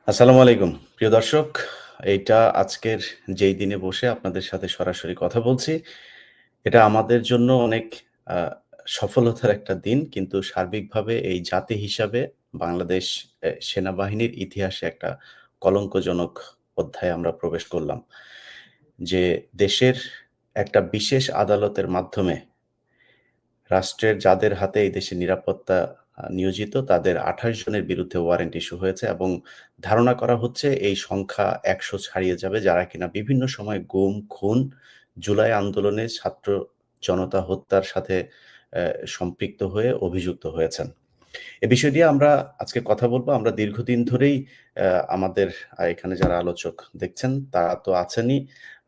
আসসালামু আলাইকুম। প্রিয় দর্শক, এইটা আজকের যেই দিনে বসে আপনাদের সাথে সরাসরি কথা বলছি, এটা আমাদের জন্য অনেক আ সফলতার একটা দিন। কিন্তু সার্বিকভাবে এই জাতি হিসাবে বাংলাদেশ সেনাবাহিনীর ইতিহাসে একটা কলঙ্কজনক অধ্যায়ে আমরা প্রবেশ করলাম। যে দেশের একটা বিশেষ আদালতের মাধ্যমে রাষ্ট্রের যাদের হাতে এই দেশের নিরাপত্তা নিয়োজিত তাদের ২৮ জনের বিরুদ্ধে ওয়ারেন্ট ইস্যু হয়েছে এবং ধারণা করা হচ্ছে এই সংখ্যা ১০০ ছাড়িয়ে যাবে যারা কিনা বিভিন্ন সময় গুম, খুন, জুলাই আন্দোলনে ছাত্র জনতা হত্যার সাথে সম্পৃক্ত হয়ে অভিযুক্ত হয়েছেন। এ বিষয় নিয়ে আমরা আজকে কথা বলব। আমরা দীর্ঘদিন ধরেই আমাদের এখানে যারা আলোচক দেখছেন তারা তো আছেনই।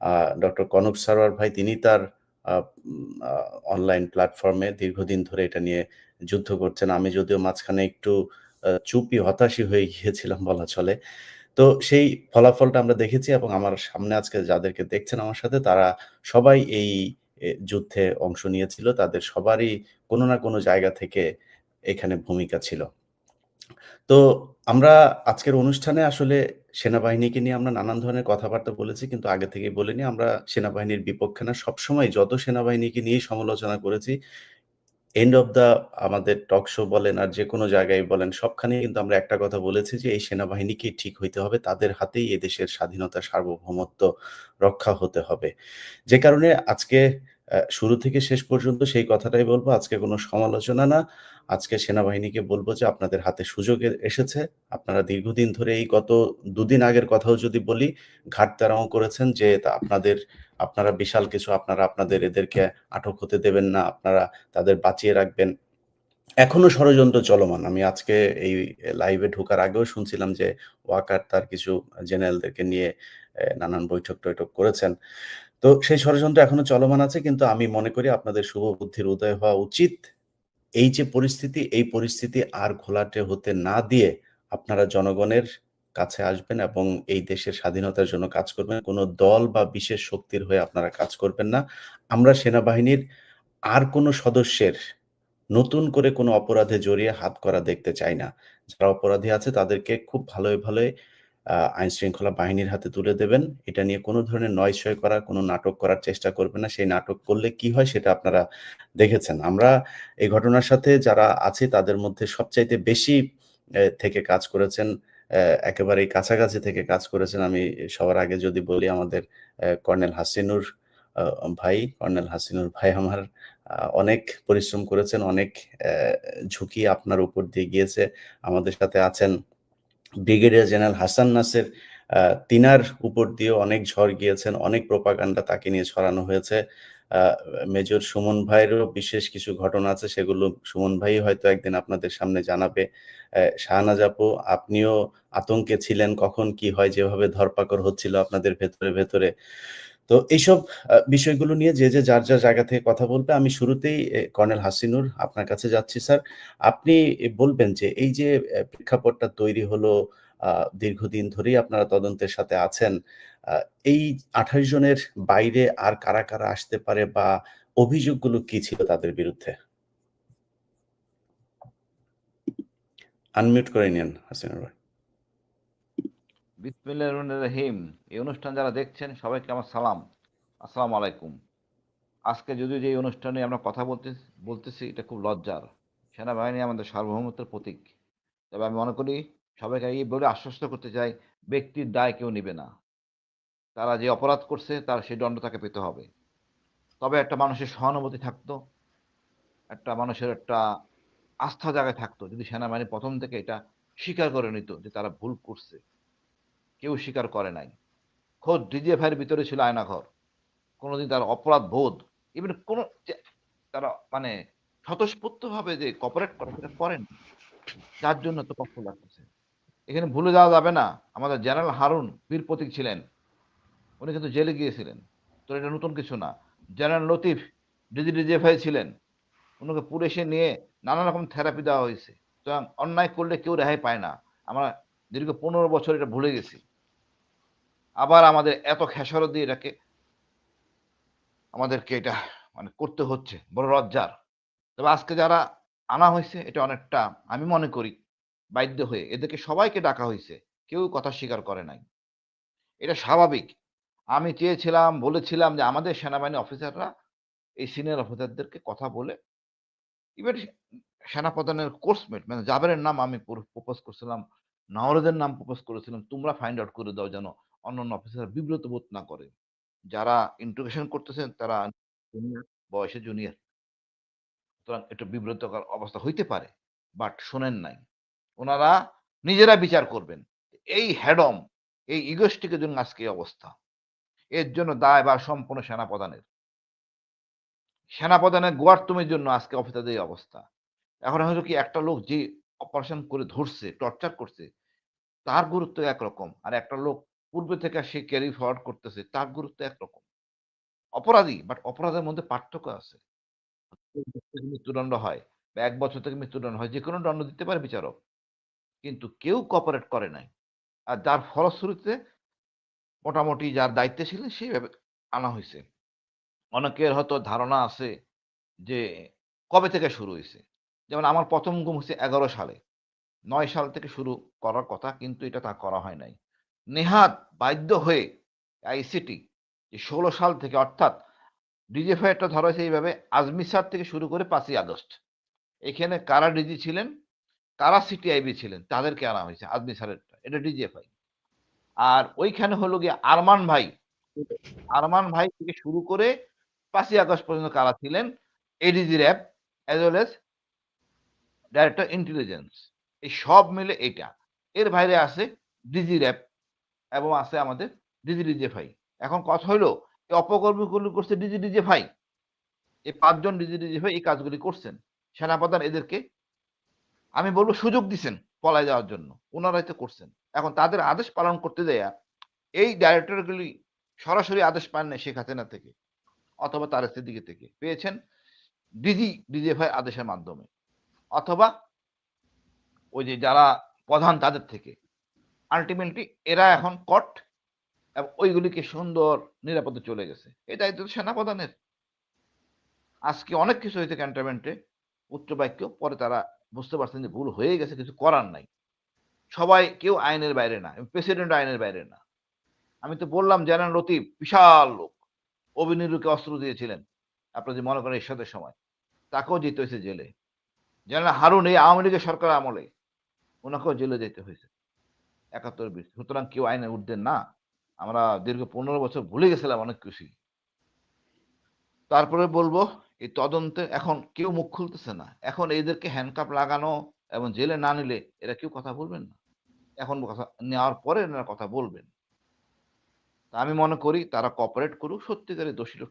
আ ডক্টর কনক সারোয়ার ভাই তিনি তার আ উম আ অনলাইন প্ল্যাটফর্মে দীর্ঘদিন ধরে এটা নিয়ে যুদ্ধ করছেন। আমি যদিও মাঝখানে একটু চুপই হতাশই হয়ে গিয়েছিলাম বলা চলে। তো সেই ফলাফলটা আমরা দেখেছি এবং আমার সামনে আজকে যাদেরকে দেখছেন আমার সাথে তারা সবাই এই যুদ্ধে অংশ নিয়েছিল। তাদের সবারই কোনো না কোনো জায়গা থেকে এখানে ভূমিকা ছিল। তো আমরা আজকের অনুষ্ঠানে আসলে সেনাবাহিনীকে নিয়ে আমরা নানান ধরনের কথাবার্তা বলেছি কিন্তু আগে থেকেই বলিনি। আমরা সেনাবাহিনীর বিপক্ষে না। সবসময় যত সেনাবাহিনীকে নিয়েই সমালোচনা করেছি এন্ড অফ দ্যা আমাদের টক শো বলেন আর যেকোনো জায়গায় বলেন, সবখানেই কিন্তু আমরা একটা কথা বলেছি যে, এই সেনাবাহিনীকেই ঠিক হইতে হবে। তাদের হাতেই এদেশের স্বাধীনতা, সার্বভৌমত্ব রক্ষা হতে হবে। যে কারণে আজকে শুরু থেকে শেষ পর্যন্ত সেই কথাটাই বলব। আজকে কোনো সমালোচনা না। আজকে সেনাবাহিনীকে বলব যে, আপনাদের হাতে সুযোগ এসেছে। আপনারা দীর্ঘদিন ধরে এই গত ২ দিন আগের কথাও যদি বলি, ঘাটতাড়াও করেছেন যে, আপনারা বিশাল কিছু আপনারা আপনাদের এদেরকে আটক হতে দেবেন না। আপনারা তাদের বাঁচিয়ে রাখবেন। এখনো ষড়যন্ত্র চলমান। আমি আজকে এই লাইভে ঢোকার আগেও শুনছিলাম যে ওয়াকার তার কিছু জেনারেলদেরকে নিয়ে নানান বৈঠক-টৈঠক করেছেন। তো সেই ষড়যন্ত্র এখনো চলমান আছে কিন্তু আমি মনে করি আপনাদের শুভ বুদ্ধির উদয় হওয়া উচিত। এই যে পরিস্থিতি, এই পরিস্থিতি আর ঘোলাটে হতে না দিয়ে আপনারা জনগণের কাছে আসবেন এবং এই দেশের স্বাধীনতার জন্য কাজ করবেন। কোন দল বা বিশেষ শক্তির হয়ে আপনারা কাজ করবেন না। আমরা সেনাবাহিনীর আর কোন সদস্যের নতুন করে কোনো অপরাধে জড়িয়ে হাত করা দেখতে চাই না। যারা অপরাধী আছে তাদেরকে খুব ভালোই আইনশৃঙ্খলা বাহিনীর হাতে তুলে দেবেন। এটা নিয়ে কোনো ধরনের নয়-ছয় করা, কোনো নাটক করার চেষ্টা করবেন না। সেই নাটক করলে কি হয় সেটা আপনারা দেখেছেন। আমরা এই ঘটনার সাথে যারা আছি তাদের মধ্যে সবচাইতে বেশি থেকে কাজ করেছেন, একেবারেই কাছাকাছি থেকে কাজ করেছেন। আমি সবার আগে যদি বলি আমাদের কর্নেল হাসিনুর আ কর্নেল হাসিনুর ভাই আমার অনেক পরিশ্রম করেছেন, অনেক অ্যা ঝুঁকি আপনার উপর দিয়ে গিয়েছে। আমাদের সাথে আছেন ব্রিগেডিয়ার জেনারেল হাসান নাসের। আ তিনার উপর দিয়েও অনেক ঝড় গিয়েছেন, অনেক প্রোপাগান্ডা তাকে নিয়ে ছড়ানো হয়েছে। আ মেজর সুমন ভাইয়েরও বিশেষ কিছু ঘটনা আছে, সেগুলো সুমন ভাই হয়তো একদিন আপনাদের সামনে জানাবে। শাহনাজ আপু, আপনিও আতঙ্কে ছিলেন, কখন কি হয়, যেভাবে ধরপাকড় হচ্ছিল আপনাদের ভেতরে। তো এইসব বিষয়গুলো নিয়ে যে যার জায়গা থেকে কথা বলবে। আমি শুরুতেই কর্নেল হাসিনুর আপনার কাছে যাচ্ছি স্যার। আপনি বলবেন যে এই যে প্রেক্ষাপটটা তৈরি হলো, আ দীর্ঘদিন ধরেই আপনারা তদন্তের সাথে আছেন। আ এই ২৮ জনের বাইরে আর কারা আসতে পারে বা অভিযোগগুলো কি ছিল তাদের বিরুদ্ধে? আনমিউট করে নিয়েন হাসিনুর ভাই। বিসমিল্লাহির রহমানির রহিম। এই অনুষ্ঠান যারা দেখছেন সবাইকে আমার সালাম। আসসালামু আলাইকুম। আজকে যদিও যে অনুষ্ঠানে আমরা কথা বলতেছি এটা খুব লজ্জার। সেনাবাহিনী আমাদের সার্বভৌমত্বের প্রতীক। তবে আমি মনে করি সবাইকে এই বলে আশ্বস্ত করতে চাই, ব্যক্তির দায় কেউ নিবে না। তারা যে অপরাধ করছে তার সেই দণ্ড তাকে পেতে হবে। তবে একটা মানুষের সহানুভূতি থাকতো, একটা মানুষের একটা আস্থা জায়গায় থাকতো যদি সেনাবাহিনী ১ম থেকে এটা স্বীকার করে নিত যে তারা ভুল করছে। কেউ স্বীকার করে নাই। খোদ ডিজিএফআই এর ভিতরে ছিল আয়নাঘর। কোনদিন তার অপরাধ বোধ ইভেন কোন যে তারা মানে স্বতঃস্ফূর্তভাবে যে কপারেট করে সেটা করেনি। যার জন্য তো কষ্ট লাগতেছে। এখানে ভুলে যাওয়া যাবে না আমাদের জেনারেল হারুন বীর প্রতীক ছিলেন। উনি কিন্তু জেলে গিয়েছিলেন। তো এটা নতুন কিছু না। জেনারেল লতিফ ডিজিএফআই ছিলেন। উনাকে পুলিশে নিয়ে নানা রকম থেরাপি দেওয়া হয়েছে। সুতরাং অন্যায় করলে কেউ রেহাই পায় না। আমরা দীর্ঘ ১৫ বছর এটা ভুলে গেছি। আবার আমাদের এত খেসারত দিয়ে এটাকে আমাদেরকে এটা করতে হচ্ছে। বড় লজ্জার। তবে আজকে যারা আনা হইছে এটা অনেকটা আমি মনে করি বাধ্য হয়ে। এদেরকে সবাইকে ডাকা হইছে। কেউ কথা স্বীকার করে নাই। এটা স্বাভাবিক। আমি চেয়েছিলাম, বলেছিলাম যে আমাদের সেনাবাহিনী অফিসাররা এই সিনিয়র অফিসারদেরকে কথা বলে ইভেন সেনাপ্রধানের কোর্সমেট মানে জাবেরের নাম আমি প্রপোজ করছিলাম, নওরোজের নাম প্রপোজ করেছিলাম। তোমরা ফাইন্ড আউট করে দাও যেন অন্যান্য অফিসাররা বিব্রত বোধ না করে। যারা ইন্টারোগেশন করতেছেন তারা জুনিয়র, বয়সে জুনিয়র। সুতরাং একটু বিব্রতকর অবস্থা হইতে পারে। বাট শোনেন নাই। উনারা নিজেরা বিচার করবেন। এই হেডম, এই ইগোস্টিকের জন্য আজকে এই অবস্থা। এর জন্য দায়ভার সম্পূর্ণ সেনাপ্রধানের। সেনাপ্রধানের গোয়ার্তুমের জন্য আজকে অফিসারদের এই অবস্থা। এখন হলো কি একটা লোক যে অপারেশন করে ধরছে, টর্চার করছে, তার গুরুত্ব একরকম। আর একটা লোক পূর্বে থেকে সে ক্যারি ফরওয়ার্ড করতেছে, তার গুরুত্ব একরকম। অপরাধী, বাট অপরাধের মধ্যে পার্থক্য আছে। মৃত্যুদণ্ড হয় বা ১ বছর থেকে মৃত্যুদণ্ড হয়। যেকোনো দণ্ড দিতে পারে বিচারক। কিন্তু কেউ কোঅপারেট করে নাই। আর যার ফলশ্রুতিতে মোটামুটি যার দায়িত্বে ছিলেন সেইভাবে আনা হইছে। অনেকের হয়তো ধারণা আছে যে কবে থেকে শুরু হইছে। যেমন আমার ১ম গুম হইছে ১১ সালে। ৯ সাল থেকে শুরু করার কথা কিন্তু এটা তা করা হয় নাই। নেহাত বাধ্য হয়ে আইসিটি যে ১৬ সাল থেকে অর্থাৎ ডিজিএফআই টা ধরা হয়েছে এইভাবে আজমি স্যার থেকে শুরু করে ৫ই আগস্ট। এখানে কারা ডিজি ছিলেন, কারা সিটিআইবি ছিলেন তাদেরকে আনা হয়েছে আজমি স্যারেরটা। এটা ডিজিএফআই। আর ওইখানে হলো গিয়ে আরমান ভাই থেকে শুরু করে ৫ই আগস্ট পর্যন্ত কারা ছিলেন ADG RAB as well as director intelligence. এই সব মিলে এইটা। এর বাইরে আছে ডিজি র‍্যাব এবং আছে আমাদের ডিজিএফআই। এখন কথা হইলো এই অপকর্মগুলো করছে ডিজিএফআই। এই ৫ জন ডিজিএফআই এই কাজগুলি করছেন। সেনাপ্রধান এদেরকে আমি বলব সুযোগ দিছেন পলায় যাওয়ার জন্য। উনারাই তো করছেন। এখন তাদের আদেশ পালন করতে যাইয়া এই ডাইরেক্টর গুলি সরাসরি আদেশ পান নাই শেখ হাসিনা থেকে অথবা তারেক সিদ্দিকী থেকে। পেয়েছেন ডিজিএফআই আদেশের মাধ্যমে। অথবা ওই যে যারা প্রধান তাদের থেকে। আল্টিমেটলি এরা এখন কট এবং ওইগুলিকে সুন্দর নিরাপদে চলে গেছে। এই দায়িত্ব তো সেনাপ্রধানের। আজকে অনেক কিছু হয়েছে ক্যান্টনমেন্টে উচ্চবাক্য পরে তারা বুঝতে পারছেন যে ভুল হয়ে গেছে, কিছু করার নাই। সবাই কেউ আইনের বাইরে না। প্রেসিডেন্ট আইনের বাইরে না। আমি তো বললাম জেনারেল লতিফ বিশাল লোক। অভিনীরুকে অস্ত্র দিয়েছিলেন। আপনারা যদি মনে করেন এরশাদের সময়। তাকেও যেতে হয়েছে জেলে। জেনারেল হারুন এই আওয়ামী লীগের সরকার আমলে উনাকেও জেলে যেতে হয়েছে। ৭১-২০। সুতরাং কেউ আইনের ঊর্ধ্বে না। আমরা দীর্ঘ ১৫ বছর ভুলে গেছিলাম অনেক কিছুই। তারপরে বলবো এই তদন্তে এখন কেউ মুখ খুলতেছে না। এখন এদেরকে হ্যান্ডকাপ লাগানো এবং জেলে না নিলে এরা কেউ কথা বলবেন না। এখন কথা নেওয়ার পরে এনারা কথা বলবেন। তা আমি মনে করি তারা কোঅপারেট করুক। সত্যিকারের দোষী লোক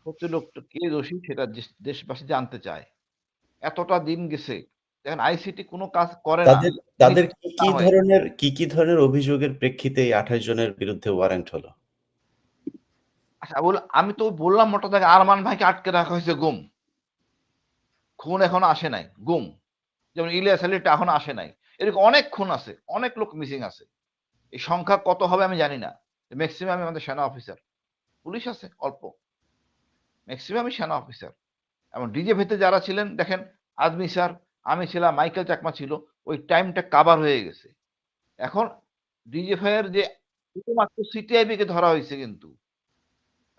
সত্যি লোকটা কে দোষী সেটা দেশবাসী জানতে চায়। এতটা দিন গেছে। দেখেন আইসিটি কোন কাজ করে না। তাদের তাদের নিশ্চিত না কি হয়ে। ধরনের অভিযোগের প্রেক্ষিতে এই ২৮ জনের বিরুদ্ধে ওয়ারেন্ট হলো? আচ্ছা আমি তো বললাম মোটা দাগে আরমান ভাইকে আটকে রাখা হয়েছে গুম। খুন এখনো আসে নাই। গুম। যেমন ইলিয়াস আলীটা এখনো আসে নাই। এরকম অনেক খুন আছে। অনেক লোক মিসিং আছে। এই সংখ্যা কত হবে আমি জানি না। মেক্সিমাম আমাদের সেনা অফিসার। পুলিশ আছে অল্প। মেক্সিমামই সেনা অফিসার। এবং ডিজিএফআইতে যারা ছিলেন দেখেন আজমি স্যার, আমি ছিলাম, মাইকেল চাকমা ছিল। ওই টাইমটা কাভার হয়ে গেছে। এখন ডিজিএফআই এর যে শুধুমাত্র সিটিআইবি কে ধরা হইছে কিন্তু।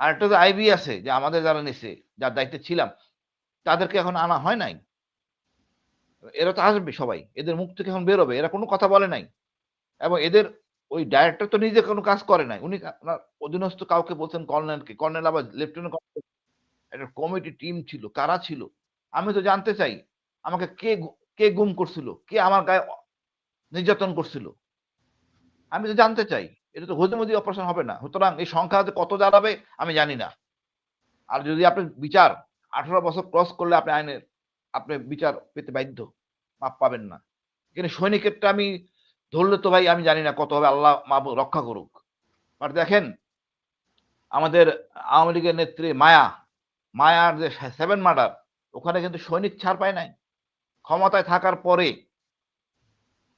আরেকটা যে আইবি আছে যে আমাদের যারা নিছে, যার দায়িত্বে ছিলাম, তাদেরকে এখন আনা হয় নাই। এরা তো আসবে সবাই। এদের মুখ থেকে এখন বেরোবে। এরা কোন কথা বলে নাই। এবং এদের ওই ডাইরেক্টর তো নিজে কোন কাজ করে নাই। উনি উনার অধীনস্থ কাউকে বলছেন কর্নেলকে। কর্নেল আবার লেফটেন্যান্ট কর্নেল একটা কমিটি টিম ছিল। কারা ছিল? আমি তো জানতে চাই। আমাকে কে গুম করছিল? কে আমার গায়ে নির্যাতন করছিল? আমি তো জানতে চাই। এটা তো হদিমদি অপারেশন হবে না। সুতরাং এই সংখ্যা যে কত দাঁড়াবে আমি জানি না। আর যদি আপনি বিচার ১৮ বছর ক্রস করলে আপনি বিচার পেতে বাধ্য। মাপ পাবেন না। কিন্তু সৈনিকেরটা আমি ধরলে তো ভাই আমি জানি না কত হবে আল্লাহ রক্ষা করুক। বাট দেখেন আমাদের আওয়ামী লীগের নেত্রী মায়ার যে 7 মার্ডার ওখানে কিন্তু সৈনিক ছাড় পায় নাই। ক্ষমতায় থাকার পরে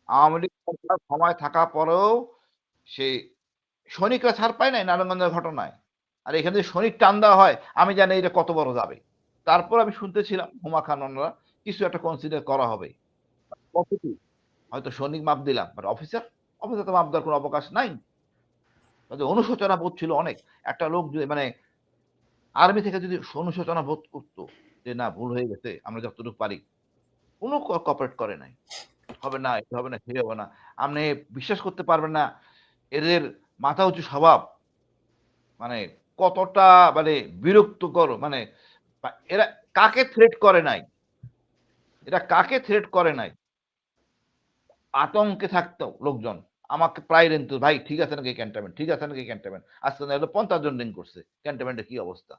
আওয়ামী লীগ সরকার ক্ষমতায় থাকা পরেও সেই সৈনিকরা ছাড় পায় নাই নারায়ণগঞ্জের ঘটনায়। আর এখানে যদি সৈনিক টান দেওয়া হয় আমি জানি এটা কত বড় যাবে। তারপর আমি শুনতেছিলাম হুমা খান ওনারা কিছু একটা কনসিডার করা হবে। কতটুকু? হয়তো সৈনিক মাপ দিলাম, বাট অফিসার তো মাপ দেওয়ার কোনো অবকাশ নাই। তাদের অনুশোচনা বোধ ছিল অনেক। একটা লোক যদি মানে আর্মি থেকে যদি অনুশোচনা বোধ করত যে না ভুল হয়ে গেছে, আমরা যতটুকু পারি, কোন কোঅপারেট করে নাই। হবে না, এটা হবে না, সে হবে না। আপনি বিশ্বাস করতে পারবেন না, এদের মাথা উঁচু স্বভাব। মানে কতটা মানে বিরক্তকর মানে এরা কাকে থ্রেট করে নাই? এরা কাকে থ্রেট করে নাই? আতঙ্কে থাকতো লোকজন। আমাকে প্রায় রিং তো, "ভাই ঠিক আছে নাকি ক্যান্টনমেন্ট? ঠিক আছে নাকি ক্যান্টনমেন্ট?" আজকে না হলে ৫০ জন রিং করছে। ক্যান্টনমেন্টের কি অবস্থা?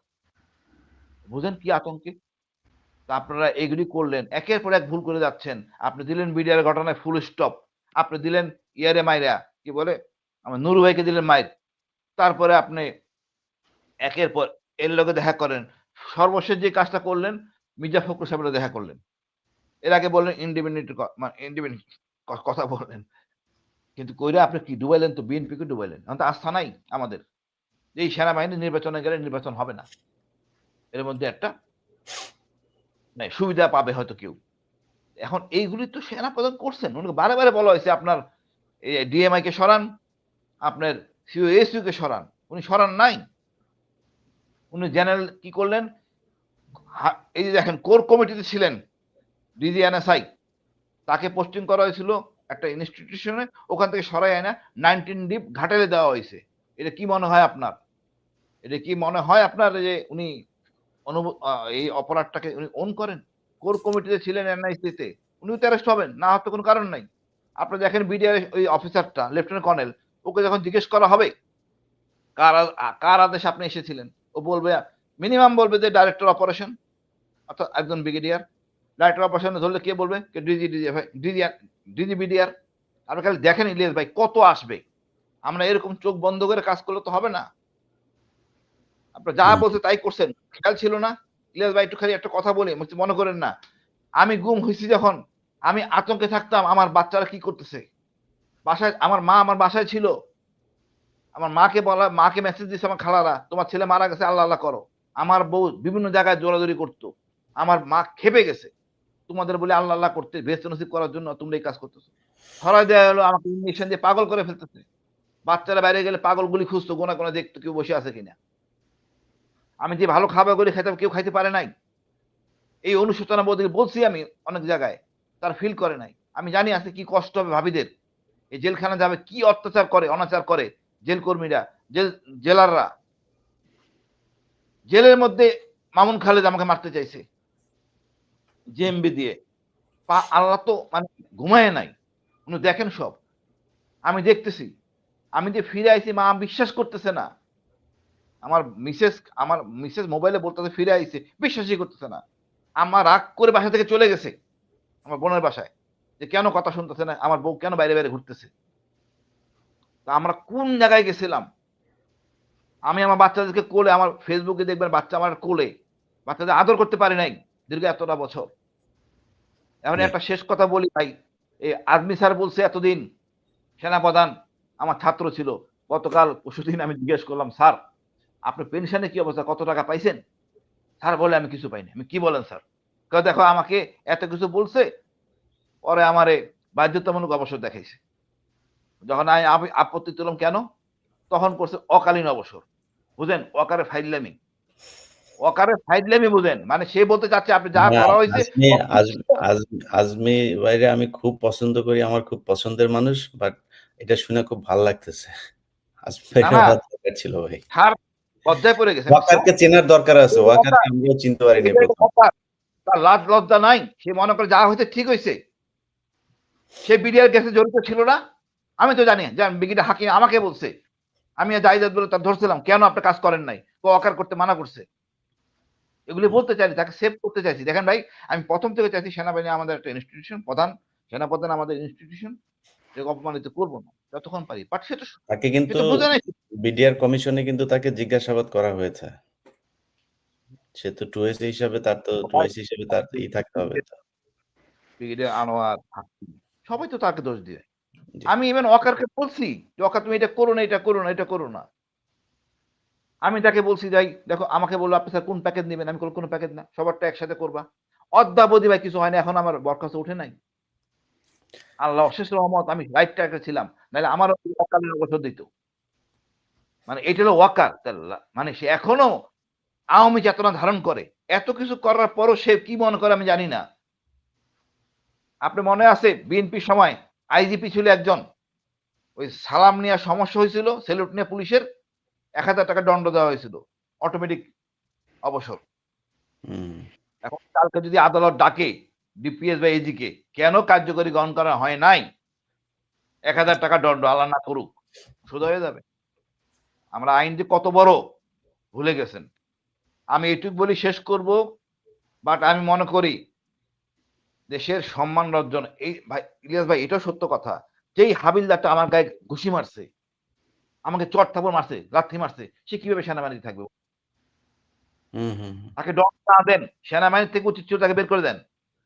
বুঝেন কি আতঙ্কে? তো আপনারা এগুলি করলেন। একের পর এক ভুল করে যাচ্ছেন। আপনি দিলেন বিডিআর ঘটনায় ফুল স্টপ। আপনি দিলেন ইয়ারে মাইরা, কি বলে? আমার নুরু ভাইকে দিলেন মাইর। তারপরে আপনি একের পর এর লগে দেখা করেন। সর্বশেষ যে কাজটা করলেন, মির্জা ফখরুল সাহেবের লগে দেখা করলেন। এর আগে বললেন ইন্ডিপেন্ডেন্ট মানে ইন্ডিপেন্ডেন্ট কথা বললেন। কিন্তু কইরা আপনি কি ডুবাইলেন তো বিএনপিকে ডুবাইলেন। এখন তো আস্থা নাই আমাদের। এই সেনাবাহিনী নির্বাচনে গেলে নির্বাচন হবে না। এর মধ্যে একটা মানে সুবিধা পাবে হয়তো কেউ। এখন এইগুলি তো সেনাপ্রধান করছেন। উনাকে বারে, বারে বলা হয়েছে আপনার ডিএমআই কে সরান, আপনার সিওএসইউ কে সরান। উনি সরান নাই। উনি জেনারেল কি করলেন? হা এই যে দেখেন কোর কমিটিতে ছিলেন ডিজিএনএসআই। তাকে পোস্টিং করা হয়েছিল একটা ইনস্টিটিউশনে। ওখান থেকে সরাই আইনা 19 ডিপ ঘাটালে দেওয়া হইছে। এটা কি মনে হয় আপনার? এটা কি মনে হয় আপনার যে উনি অনুভ এই অপরাধটাকে উনি ওন করেন? কোর কমিটিতে ছিলেন এনআইসি তে। উনিও তো অ্যারেস্ট হবেন। না হওয়ার তো কোনো কারণ নাই। আপনারা দেখেন বিডিআর ওই অফিসারটা লেফটেন্যান্ট কর্নেল, ওকে যখন জিজ্ঞেস করা হবে, কার আদেশে আপনি এসেছিলেন? ও বলবে মিনিমাম বলবে যে ডাইরেক্টর অপারেশন অর্থাৎ একজন ব্রিগেডিয়ার। ডাইরেক্টর অপারেশন ধরলে কে বলবে? কে ডিজি বিডিআর। আপনি খালি দেখেন ইলিয়াস ভাই কত আসবে। আমরা এরকম চোখ বন্ধ করে কাজ করলে তো হবে না। আপনারা যা হুম, বলছে তাই করছেন। খেয়াল ছিল না? ইলিয়াস ভাই একটু খালি একটা কথা বলি, মনে করেন না। আমি গুম হইছি যখন, আমি আতঙ্কে থাকতাম আমার বাচ্চারা কি করতেছে। বাসায় আমার মা আমার বাসায় ছিল। আমার মাকে মেসেজ দিছে আমার খালারা, "তোমার ছেলে মারা গেছে, আল্লাহ, আল্লাহ করো।" আমার বউ বিভিন্ন জায়গায় জোরাজুরি করত। আমার মা ক্ষেপে গেছে। তোমাদের বলে আল্লাহ, আল্লাহ করতে বেহেশত নসিব করার জন্য তোমরা এই কাজ করতেছো। ধরায় দেয়া হলো আমাকে ইঞ্জেকশন দিয়ে পাগল করে ফেলতেছে। বাচ্চারা বাইরে গেলে পাগলগুলি খুঁজতো গোনা, গোনা দেখতো কেউ বসে আছে কিনা। আমি যে ভালো খাবারগুলি খাইতাম কেউ খাইতে পারে নাই। এই অনুশোচনা বোধ বলছি আমি অনেক জায়গায়। তারা ফিল করে নাই। আমি জানি আজকে কি কষ্ট হবে ভাবিদের। এই জেলখানা যাবে কি অত্যাচার করে, অনাচার করে জেল কর্মীরা, জেলাররা। জেলের মধ্যে মামুন খালেদ আমাকে মারতে চাইছে জেএমবি দিয়ে। আল্লাহ তো মানে ঘুমায়ে নাই। উনি দেখেন সব। আমি দেখতেছি। আমি যে ফিরে আইছি মা বিশ্বাস করতেছে না। আমার মিসেস মোবাইলে বলতেছে ফিরে আইছে। বিশ্বাসই করতেছে না। আম্মা রাগ করে বাসা থেকে চলে গেছে। আমার বোনের বাসায়। যে কেন কথা শুনতেছে না? আমার বউ কেন বাইরে, বাইরে ঘুরতেছে? তা আমরা কোন জায়গায় গেছিলাম? আমি আমার বাচ্চাদেরকে কোলে আমার ফেসবুকে দেখবেন বাচ্চা আমার কোলে। বাচ্চাদের আদর করতে পারি নাই দীর্ঘ এতটা বছর। এখন জি। একটা শেষ কথা বলি ভাই। এই আজমি স্যার বলছে এতদিন সেনাপ্রধান আমার ছাত্র ছিল। গতকাল পরশুদিন আমি জিজ্ঞেস করলাম, "স্যার, আপনার পেনশনের কি অবস্থা? কত টাকা পাইছেন?" স্যার বলে, "আমি কিছু পাইনি।" আমি, "কি বলেন স্যার?" কয়, "দেখো আমাকে এত কিছু বলছে, পরে আমারে বাধ্যতামূলক অবসর দেখাইছে।" যখন আমি আপত্তি তুললাম, "কেন?" তখন করছে অকালীন অবসর। বুঝেন? অকারে ফাইজলামি বুঝেন। মানে সে বলতে চাচ্ছে আপনি যা না, করা হইছে আজমি আজ অকৃত্রিম। আজ আজমি ভাইরে আমি খুব পছন্দ করি। আমার খুব পছন্দের মানুষ। বাট এটা শুনে খুব ভাল লাগতেছে। আজমি না, ভাইরে না, হওয়া দরকার ছিল ভাই। স্যার লজ্জায় পড়ে গেছে। আমি ওয়াকারকে চেনার দরকার আছে। ওয়াকারকে ওয়াকার, আমরাও চিনতে পারিনি এটাই তো ১ম। কথা। তার লাজ লজ্জা নাই। সে মনে করে যা হইছে ঠিক হইছে। সে বিডিআর কেসে জড়িত ছিল না? আমি তো জানি যে ব্রিগেডিয়ার হাকিম আমাকে বলছে। আমি জাহিদ বলে তার ধরছিলাম। কেন আপনি কাজ করেন নাই? ওয়াকার করতে মানা করছে। এগুলি হুম। বলতে চাইনি, তাকে সেভ করতে চাইছি। দেখেন ভাই, আমি ১ম থেকে চাইছি সেনাবাহিনী আমাদের একটা ইনস্টিটিউশন, সেনাপ্রধান আমাদের ইনস্টিটিউশন। এটাকে অপমানিত করব না। যতক্ষণ পারি। বাট তাকে সে কিন্তু তো বুঝে নাই। বিডিআর কমিশনে কিন্তু তাকে জিজ্ঞাসাবাদ করা হয়েছে। সে তো 2SC হিসাবে তার তো 2SC হিসেবে তার থাকতে হবে তো। ব্রিগেডিয়ার আনোয়ার, হাকিম সবাই তো তাকে দোষ দিয়ে। জি। আমি ইভেন ওয়াকারকে বলছি যে, "ওয়াকার তুমি এটা করো না, এটা করো না, এটা করো না।" আমি তাকে বলছি যাই, দেখো আমাকে বলল, "আপনি স্যার কোন প্যাকেজ নিবেন?" আমি বললাম, "কোন প্যাকেজ না। সবারটা একসাথে করবা।" অদ্যাবধি ভাই কিছু হয় না। এখন আমার বরখাস্ত উঠে নাই। আল্লাহ অশেষ রহমত আমি লাইফ ট্র্যাকে ছিলাম, নাহলে আমারও ওয়াকারের অবসর দিত। মানে এটা হলো ওয়াকার, মানে সে এখনো আওয়ামী চেতনা ধারণ করে। এত কিছু করার পরও সে কি মনে করে আমি জানি না। আপনি মনে আছে বিএনপির সময় আইজিপি ছিল একজন, ওই সালাম নেওয়া সমস্যা হয়েছিল, সেলুট নিয়ে পুলিশের ১,০০০ টাকা দণ্ড দেওয়া হয়েছিল, অটোমেটিক অবসর। এখন কালকে যদি আদালত ডাকে ডিপিএস বা এজি কে, কেন কার্যকরী গ্রহণ করা হয় নাই, ১,০০০ টাকা দণ্ড, আল্লাহ না করুক, সোজা হয়ে যাবে। আমরা আইন যে কত বড় ভুলে গেছেন। আমি এটুক বলি শেষ করব, বাট আমি মনে করি দেশের সম্মান অর্জন, এই ভাই ইলিয়াস ভাই, এটাও সত্য কথা, যেই হাবিলদারটা আমার গায়ে ঘুষি মারছে, আমাকে চট থাপড় মারছে, লাথি মারছে, সে কিভাবে সেনাবাহিনীতে থাকবে? তাকে দণ্ড না দেন, সেনাবাহিনী থেকে উচিত ছিল তাকে বের করে দেন।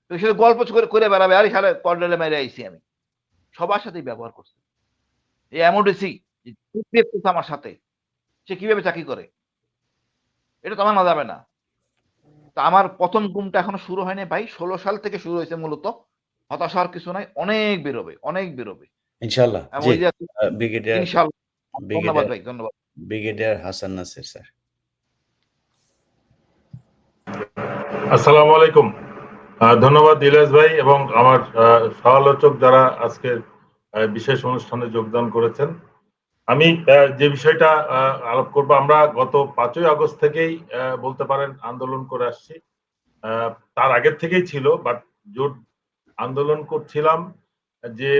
তো সে গল্প করে বেড়াবে, আরে সালে কর্নেলে মেরে আইছি আমি। সবার সাথেই ব্যবহার করছে। এই এমওডিসি আমার সাথে, সে কিভাবে চাকরি করে? এটা তো আমার না যাবে না। তা আমার প্রথম গুমটা এখনো শুরু হয়নি ভাই, ১৬ সাল থেকে শুরু হয়েছে মূলত। হতাশ হওয়ার কিছু নাই, অনেক বেরোবে, অনেক বেরোবে। ইনশাআল্লাহ। জি, ওই যে ব্রিগেডিয়ার ইনশাআল্লাহ। ধন্যবাদ ব্রিগেডিয়ার ভাই, ধন্যবাদ। Brigadier Hasan Nasir sir. আসসালামু আলাইকুম। ধন্যবাদ ইলিয়াস ভাই এবং আমার সহ-আলোচক যারা আজকের বিশেষ অনুষ্ঠানে যোগদান করেছেন। আমি যে বিষয়টা আলাপ করব, আমরা গত ৫ই আগস্ট থেকেই বলতে পারেন আন্দোলন করে আসছি। তার আগের থেকেই ছিল, বাট জোট আন্দোলন করছিলাম যে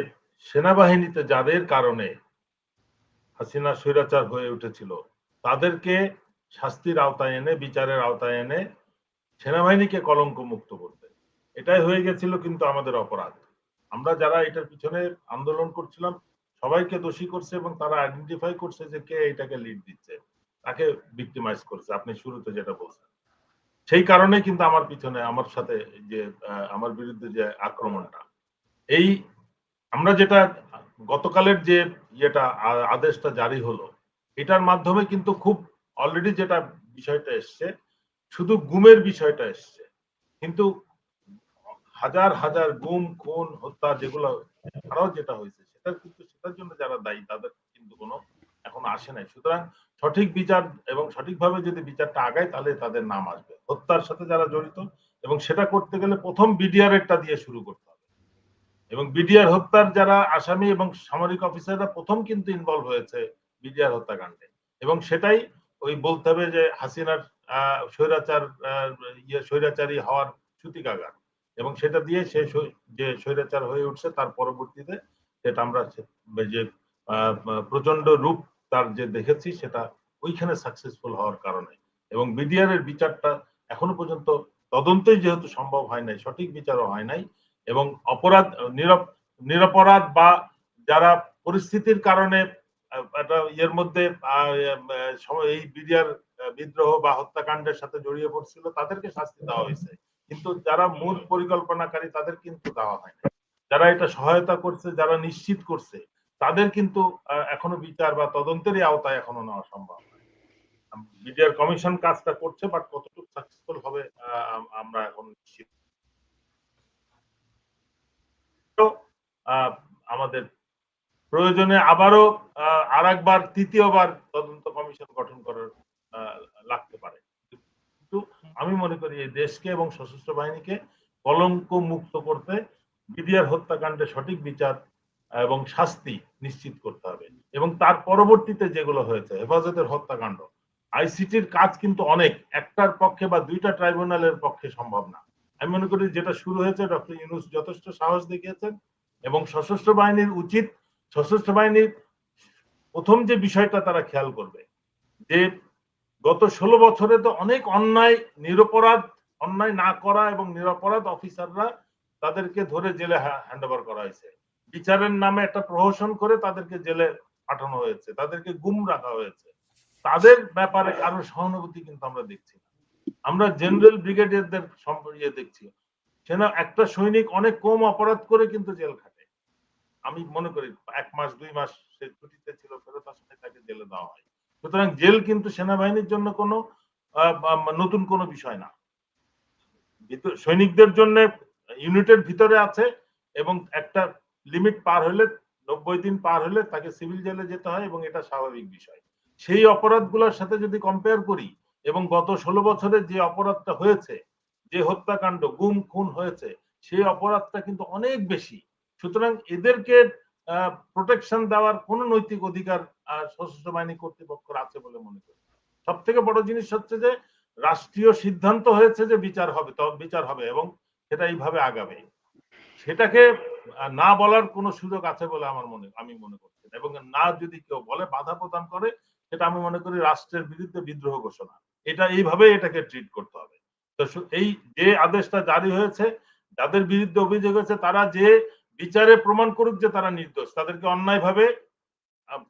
সেনাবাহিনীতে যাদের কারণে হাসিনা স্বৈরাচার হয়ে উঠেছিল তাদেরকে শাস্তির আওতায় এনে, বিচারের আওতায় এনে সেনাবাহিনীকে কলঙ্ক মুক্ত করতে। এটাই হয়ে গেছিল কিন্তু আমাদের অপরাধ। আমরা যারা এটার পিছনে আন্দোলন করছিলাম সবাইকে দোষী করছে এবং তারা আইডেন্টিফাই করছে যে কে এটাকে লিড দিচ্ছে, তাকে ভিক্টিমাইজ করছে। আপনি শুরুতে যেটা বলছেন, সেই কারণে কিন্তু আমার পিছনে, আমার সাথে যে আমার বিরুদ্ধে যে আক্রমণটা, এই আমরা যেটা গতকালের যে ইয়েটা আদেশটা জারি হলো, এটার মাধ্যমে কিন্তু খুব অলরেডি যেটা বিষয়টা এসছে, শুধু গুমের বিষয়টা এসছে, কিন্তু হাজার হাজার গুম, খুন, হত্যা যেগুলো আরো যেটা হয়েছে সেটার কিন্তু সেটার জন্য যারা দায়ী তাদের কিন্তু কোনো এখন আসে নাই। সুতরাং সঠিক বিচার এবং সঠিকভাবে যদি বিচারটা আগায় তাহলে তাদের নাম আসবে, হত্যার সাথে যারা জড়িত। এবং সেটা করতে গেলে প্রথম বিডিআর একটা দিয়ে শুরু করতে হবে। এবং বিডিআর হত্যার যারা আসামি এবং সামরিক অফিসাররা প্রথম কিন্তু ইনভলভ হয়েছে বিডিআর হত্যাকাণ্ডে, এবং সেটাই ওই বলতে হবে যে হাসিনার স্বৈরাচার স্বৈরাচারী হওয়ার সূতিকাগার। এবং সেটা দিয়ে সে যে স্বৈরাচার হয়ে উঠছে তার পরবর্তীতে সেটা আমরা যে প্রচন্ড রূপ তার যে দেখেছি সেটা ওইখানে সাকসেসফুল হওয়ার কারণে। এবং বিডিআর এর বিচারটা এখনো পর্যন্ত তদন্তই যেহেতু সম্ভব হয় নাই, সঠিক বিচারও হয় নাই, এবং অপরাধ নিরপরাধ বা যারা পরিস্থিতির কারণে একটা ইয়ের মধ্যে এই বিডিআর বিদ্রোহ বা হত্যাকাণ্ডের সাথে জড়িয়ে পড়ছিল তাদেরকে শাস্তি দেওয়া হয়েছে, কিন্তু যারা মূল পরিকল্পনাকারী তাদের কিন্তু দেওয়া হয় না। যারা এটা সহায়তা করছে, যারা নিশ্চিত করছে, তাদের কিন্তু এখনো বিচার বা তদন্তেরই আওতায় এখনো নেওয়া সম্ভব নয়। বিডিআর কমিশন কাজটা করছে, বাট কতটুকু সাকসেসফুল হবে আমরা এখন নিশ্চিত। আমাদের প্রয়োজনে আবারও আর একবার, তৃতীয়বার তদন্ত কমিশন গঠন করার লাগতে পারে। কিন্তু আমি মনে করি এই দেশকে এবং সশস্ত্র বাহিনীকে কলঙ্ক মুক্ত করতে বিডিআর হত্যাকাণ্ডে সঠিক বিচার এবং শাস্তি নিশ্চিত করতে হবে। এবং তার পরবর্তীতে যেগুলো হয়েছে, হেফাজতের হত্যাকাণ্ড, আইসিটির কাজ কিন্তু অনেক, একটার পক্ষে বা দুইটা ট্রাইব্যুনালের পক্ষে সম্ভব না। আমি মনে করি যেটা শুরু হয়েছে, ডক্টর ইউনূস যথেষ্ট সাহস দেখিয়েছেন এবং সশস্ত্র বাহিনীর উচিত, সশস্ত্র বাহিনীর প্রথম যে বিষয়টা তারা খেয়াল করবে যে গত 16 বছরে তো অনেক অন্যায়, নিরপরাধ, অন্যায় না করা এবং নিরপরাধ অফিসাররা তাদেরকে ধরে জেলে হ্যান্ড ওভার করা হয়েছে। বিচারের নামে একটা প্রহসন করে তাদেরকে জেলে পাঠানো হয়েছে, তাদেরকে গুম রাখা হয়েছে। তাদের ব্যাপারে কারো সহানুভূতি কিন্তু আমরা দেখছি না। আমরা জেনারেল ব্রিগেডিয়ারদের সম্পর্কে দেখছি, সেনা একটা সৈনিক অনেক কম অপরাধ করে কিন্তু জেল খাটে। আমি মনে করি 1 মাস 2 মাস সে ছুটিতে ছিল, ফেরত আসলে তাকে জেলে দেওয়া হয়। সুতরাং জেল কিন্তু সেনাবাহিনীর জন্য কোনো নতুন কোনো বিষয় না। সৈনিকদের জন্য ইউনিটের ভিতরে আছে এবং একটা লিমিট পার হলে 90 দিন পার হলে তাকে সিভিল জেলে যেতে হয় এবং এটা স্বাভাবিক বিষয়। সেই অপরাধগুলোর সাথে যদি কম্পেয়ার করি এবং গত 16 বছরে যে অপরাধটা হয়েছে, যে হত্যাকাণ্ড, গুম খুন হয়েছে, সেই অপরাধটা কিন্তু অনেক বেশি। সুতরাং এদেরকে প্রোটেকশন দেওয়ার কোন নৈতিক অধিকার সশস্ত্র বাহিনী কর্তৃপক্ষের আছে বলে মনে করি। সব থেকে বড় জিনিস হচ্ছে যে রাষ্ট্রীয় সিদ্ধান্ত হয়েছে যে বিচার হবে, তবে বিচার হবে এবং সেটা এইভাবে আগাবে। সেটাকে না বলার কোনো সুযোগ আছে বলে আমি মনে করছি এবং না যদি কেউ বলে, বাধা প্রদান করে, সেটা আমি মনে করি রাষ্ট্রের বিরুদ্ধে বিদ্রোহ ঘোষণা। এটা এইভাবে এটাকে ট্রিট করতে হবে। তো এই যে আদেশটা জারি হয়েছে, যাদের বিরুদ্ধে অভিযোগ হয়েছে তারা যে বিচারে প্রমাণ করুক যে তারা নির্দোষ, তাদেরকে অন্যায়ভাবে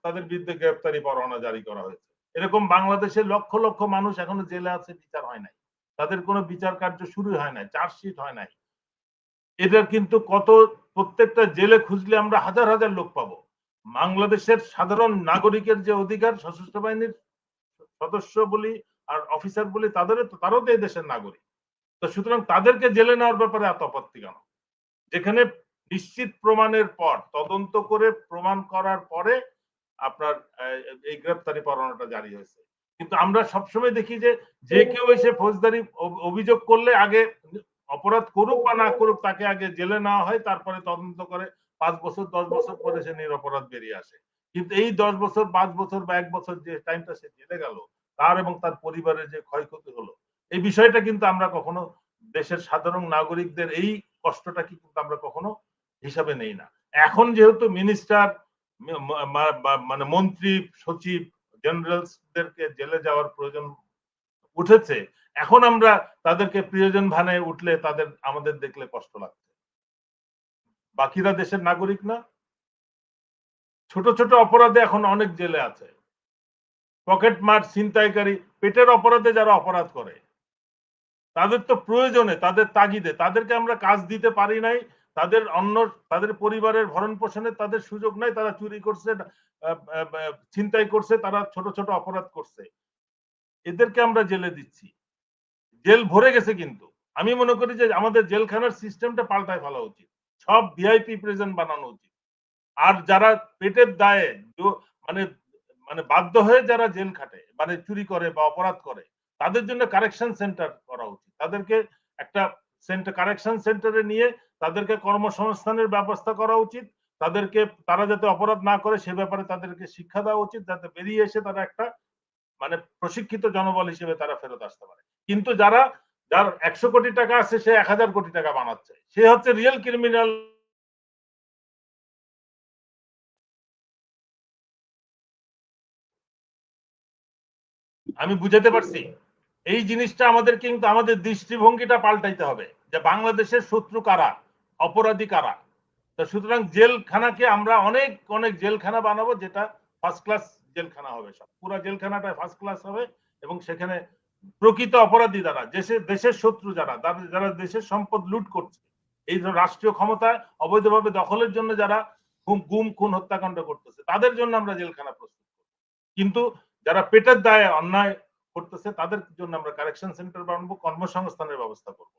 তাদের বিরুদ্ধে গ্রেফতারি পরোয়ানা জারি করা হয়েছে। এরকম বাংলাদেশের লক্ষ লক্ষ মানুষ এখনো জেলে আছে, বিচার হয় নাই, তাদের কোনো বিচার কার্য শুরু হয় নাই, চার্জশিট হয় নাই। এটা কিন্তু প্রত্যেকটা জেলে খুঁজলে আমরা হাজার হাজার লোক পাবো। বাংলাদেশের সাধারণ নাগরিকের যে অধিকার, সশস্ত্র বাহিনীর সদস্য বলি আর অফিসার বলি, তারাও তো এই দেশের নাগরিক। তো সুতরাং তাদেরকে জেলে নেওয়ার ব্যাপারে এত আপত্তি কেন? যেখানে নিশ্চিত প্রমাণের পর, তদন্ত করে প্রমাণ করার পরে আপনার এই গ্রেপ্তারি পরোয়ানাটা জারি হয়েছে। কিন্তু আমরা সবসময় দেখি যে কেউ এসে ফৌজদারি অভিযোগ করলে আগে অপরাধ করুক বা না করুক তাকে আগে জেলে নেওয়া হয়, তারপরে তদন্ত করে 5 বছর 10 বছর পরে সে নিরপরাধ বেরিয়ে আসে। কিন্তু এই 10 বছর 5 বছর বা 1 বছর যে টাইমটা সে জেলে গেল, তার এবং তার পরিবারের যে ক্ষয়ক্ষতি হলো, এই বিষয়টা কিন্তু আমরা কখনো দেশের সাধারণ নাগরিকদের এই কষ্টটা কিন্তু আমরা কখনো হিসাবে নেই না। এখন যেহেতু মিনিস্টার, মানে মন্ত্রী, সচিব, জেনারেলসদেরকে জেলে যাওয়ার প্রয়োজন উঠেছে, এখন আমরা তাদেরকে প্রিয়জন ভানে উঠলে আমাদের দেখলে কষ্ট লাগছে। বাকিরা দেশের নাগরিক না? ছোট ছোট অপরাধে এখন অনেক জেলে আছে। পকেট মার, ছিনতাইকারী, পেটের অপরাধে যারা অপরাধ করে, তাদের তো প্রয়োজনে, তাদের তাগিদে, তাদেরকে আমরা কাজ দিতে পারি নাই, তাদের পরিবারের ভরণ পোষণে তাদের সুযোগ নাই, তারা চুরি করছে, ছিনতাই করছে, তারা ছোট ছোট অপরাধ করছে, এদেরকে আমরা জেলে দিচ্ছি। জেল ভরে গেছে কিন্তু আমি মনে করি যে আমাদের জেলখানার সিস্টেমটা পাল্টায় ফেলা উচিত, সব ভিআইপি প্রিজন বানানো উচিত। আর যারা পেটের দায়ে মানে মানে বাধ্য হয়ে যারা জেল খাটে, মানে চুরি করে বা অপরাধ করে, তাদের জন্য কারেকশন সেন্টার করা উচিত। তাদেরকে একটা কারেকশন সেন্টারে নিয়ে তাদেরকে কর্মসংস্থানের ব্যবস্থা করা উচিত। তারা যাতে অপরাধ না করে সে ব্যাপারে তাদেরকে শিক্ষা দেওয়া উচিত, যাতে বেরিয়ে এসে তারা একটা মানে প্রশিক্ষিত জনবল হিসেবে তারা ফেরত আসতে পারে। কিন্তু যার 100 কোটি টাকা আছে, সে 1000 কোটি টাকা বানাচ্ছে, সে হচ্ছে রিয়েল ক্রিমিনাল। আমি বুঝাতে পারছি? এই জিনিসটা আমাদের কিন্তু আমাদের দৃষ্টিভঙ্গিটা পাল্টাইতে হবে যে বাংলাদেশের শত্রু কারা, অপরাধী কারা। তো সুতরাং জেলখানাকে আমরা অনেক অনেক জেলখানা বানাবো, যেটা ফার্স্ট ক্লাস জেলখানা হবে, সব পুরো জেলখানাটা ফার্স্ট ক্লাস হবে এবং সেখানে প্রকৃত অপরাধী যারা, দেশের শত্রু যারা দেশের সম্পদ লুট করছে, এই রাষ্ট্রীয় ক্ষমতা অবৈধভাবে দখলের জন্য যারা গুম খুন হত্যাকাণ্ড করতেছে, তাদের জন্য আমরা জেলখানা প্রস্তুত করব। কিন্তু যারা পেটের দায়ে অন্যায় করতেছে তাদের জন্য আমরা কারেকশন সেন্টার বানাবো, কর্মসংস্থানের ব্যবস্থা করব।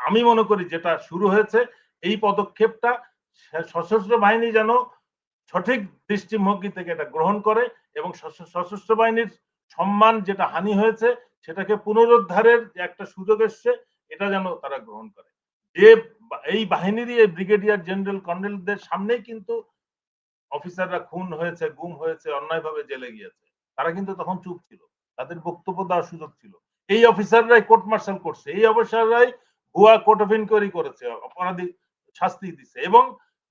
আমি মনে করি যেটা শুরু হয়েছে, এই পদক্ষেপটা সশস্ত্র বাহিনী যেন সঠিক দৃষ্টিভঙ্গি থেকে এটা গ্রহণ করে এবং সশস্ত্র বাহিনীর সম্মান যেটা হানি হয়েছে সেটাকে পুনরুদ্ধারের যে একটা সুযোগ এসছে, এটা যেন তারা গ্রহণ করে। যে এই বাহিনীরই এই ব্রিগেডিয়ার জেনারেল কর্নেলদের সামনেই কিন্তু অফিসাররা খুন হয়েছে, গুম হয়েছে, অন্যায়ভাবে জেলে গিয়েছে, তারা কিন্তু তখন চুপ ছিল, তাদের বক্তব্য দেওয়ার সুযোগ ছিল। এই অফিসাররাই কোর্ট মার্শাল করছে, এই অফিসাররাই ভুয়া কোর্ট অফ ইনকোয়ারি করেছে, অপরাধী শাস্তি দিছে এবং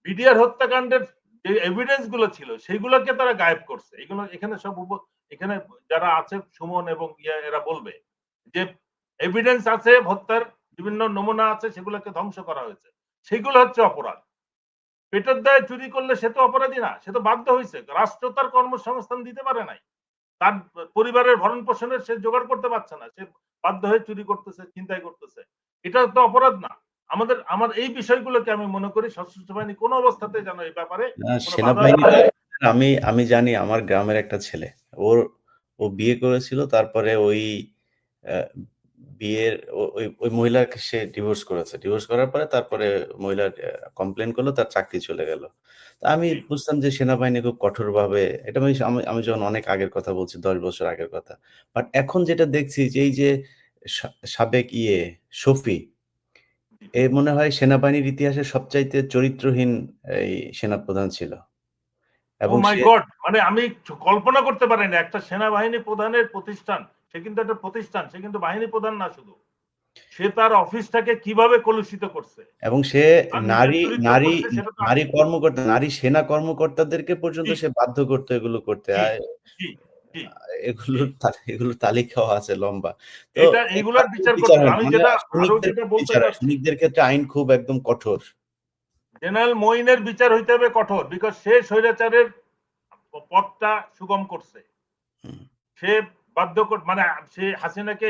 বিডিআর হত্যাকাণ্ডের যে এভিডেন্স গুলো ছিল সেগুলোকে তারা গায়েব করছে। এখানে যারা আছে সুমন এবং এরা বলবে যে এভিডেন্স আছে, হত্যার বিভিন্ন নমুনা আছে, সেগুলোকে ধ্বংস করা হয়েছে, সেগুলো হচ্ছে অপরাধ। পেটের দায়ে চুরি করলে সে তো অপরাধী না, সে তো বাধ্য হয়েছে, রাষ্ট্র তার কর্মসংস্থান দিতে পারে নাই, তার পরিবারের ভরণ পোষণের সে জোগাড় করতে পারছে না, সে বাধ্য হয়ে চুরি করতেছে, চিন্তাই করতেছে, এটা তো অপরাধ না। আমার এই বিষয়গুলোকে আমি মনে করি সশস্ত্র বাহিনী কোনো অবস্থাতে যেন এই ব্যাপারে সেনাবাহিনী, আমি জানি আমার গ্রামের একটা ছেলে, ও বিয়ে করেছিল, তারপরে ওই বিয়ের ওই মহিলাকে সে ডিভোর্স করেছে। ডিভোর্স করার পরে তারপরে মহিলা কমপ্লেইন করলো, তার চাকরি চলে গেল। তো আমি বুঝতাম যে সেনাবাহিনী খুব কঠোরভাবে এটা আমি যখন অনেক আগের কথা বলছি, ১০ বছর আগের কথা। বাট এখন যেটা দেখছি যে এই যে সাবেক শফি, এ মনে হয় সেনাবাহিনীর ইতিহাসে সবচাইতে চরিত্রহীন এই সেনাপ্রধান ছিল। ও এবং মাই সে গড, মানে আমি কল্পনা করতে পারি না একটা সেনাবাহিনী প্রধানের প্রতিষ্ঠান, সে কিন্তু একটা প্রতিষ্ঠান, সে কিন্তু বাহিনী প্রধান না শুধু, সে তার অফিসটাকে কিভাবে কলুষিত করছে এবং সে আর নিজের নারী চরিত্র নারী করছে, সেটা তো নারী কর্মকর্তা, নারী সেনা কর্মকর্তাদেরকে পর্যন্ত জি সে বাধ্য করতো এগুলো করতে। জি জি জি জি। এগুলোর তালিকাও আছে লম্বা। তো এটা এটা এইগুলার বিচার বিচার করতে হবে। হয় না। আমি মানে যেটা আরো সৈনিকদের যেটা বলতে বিচার হয়। চাচ্ছি, সৈনিকদের ক্ষেত্রে আইন খুব একদম কঠোর। জেনারেল মঈনের বিচার হইতে হবে কঠোর, বিকজ সে স্বৈরাচারের পথটা সুগম করছে। হুম, সে মানে সে হাসিনাকে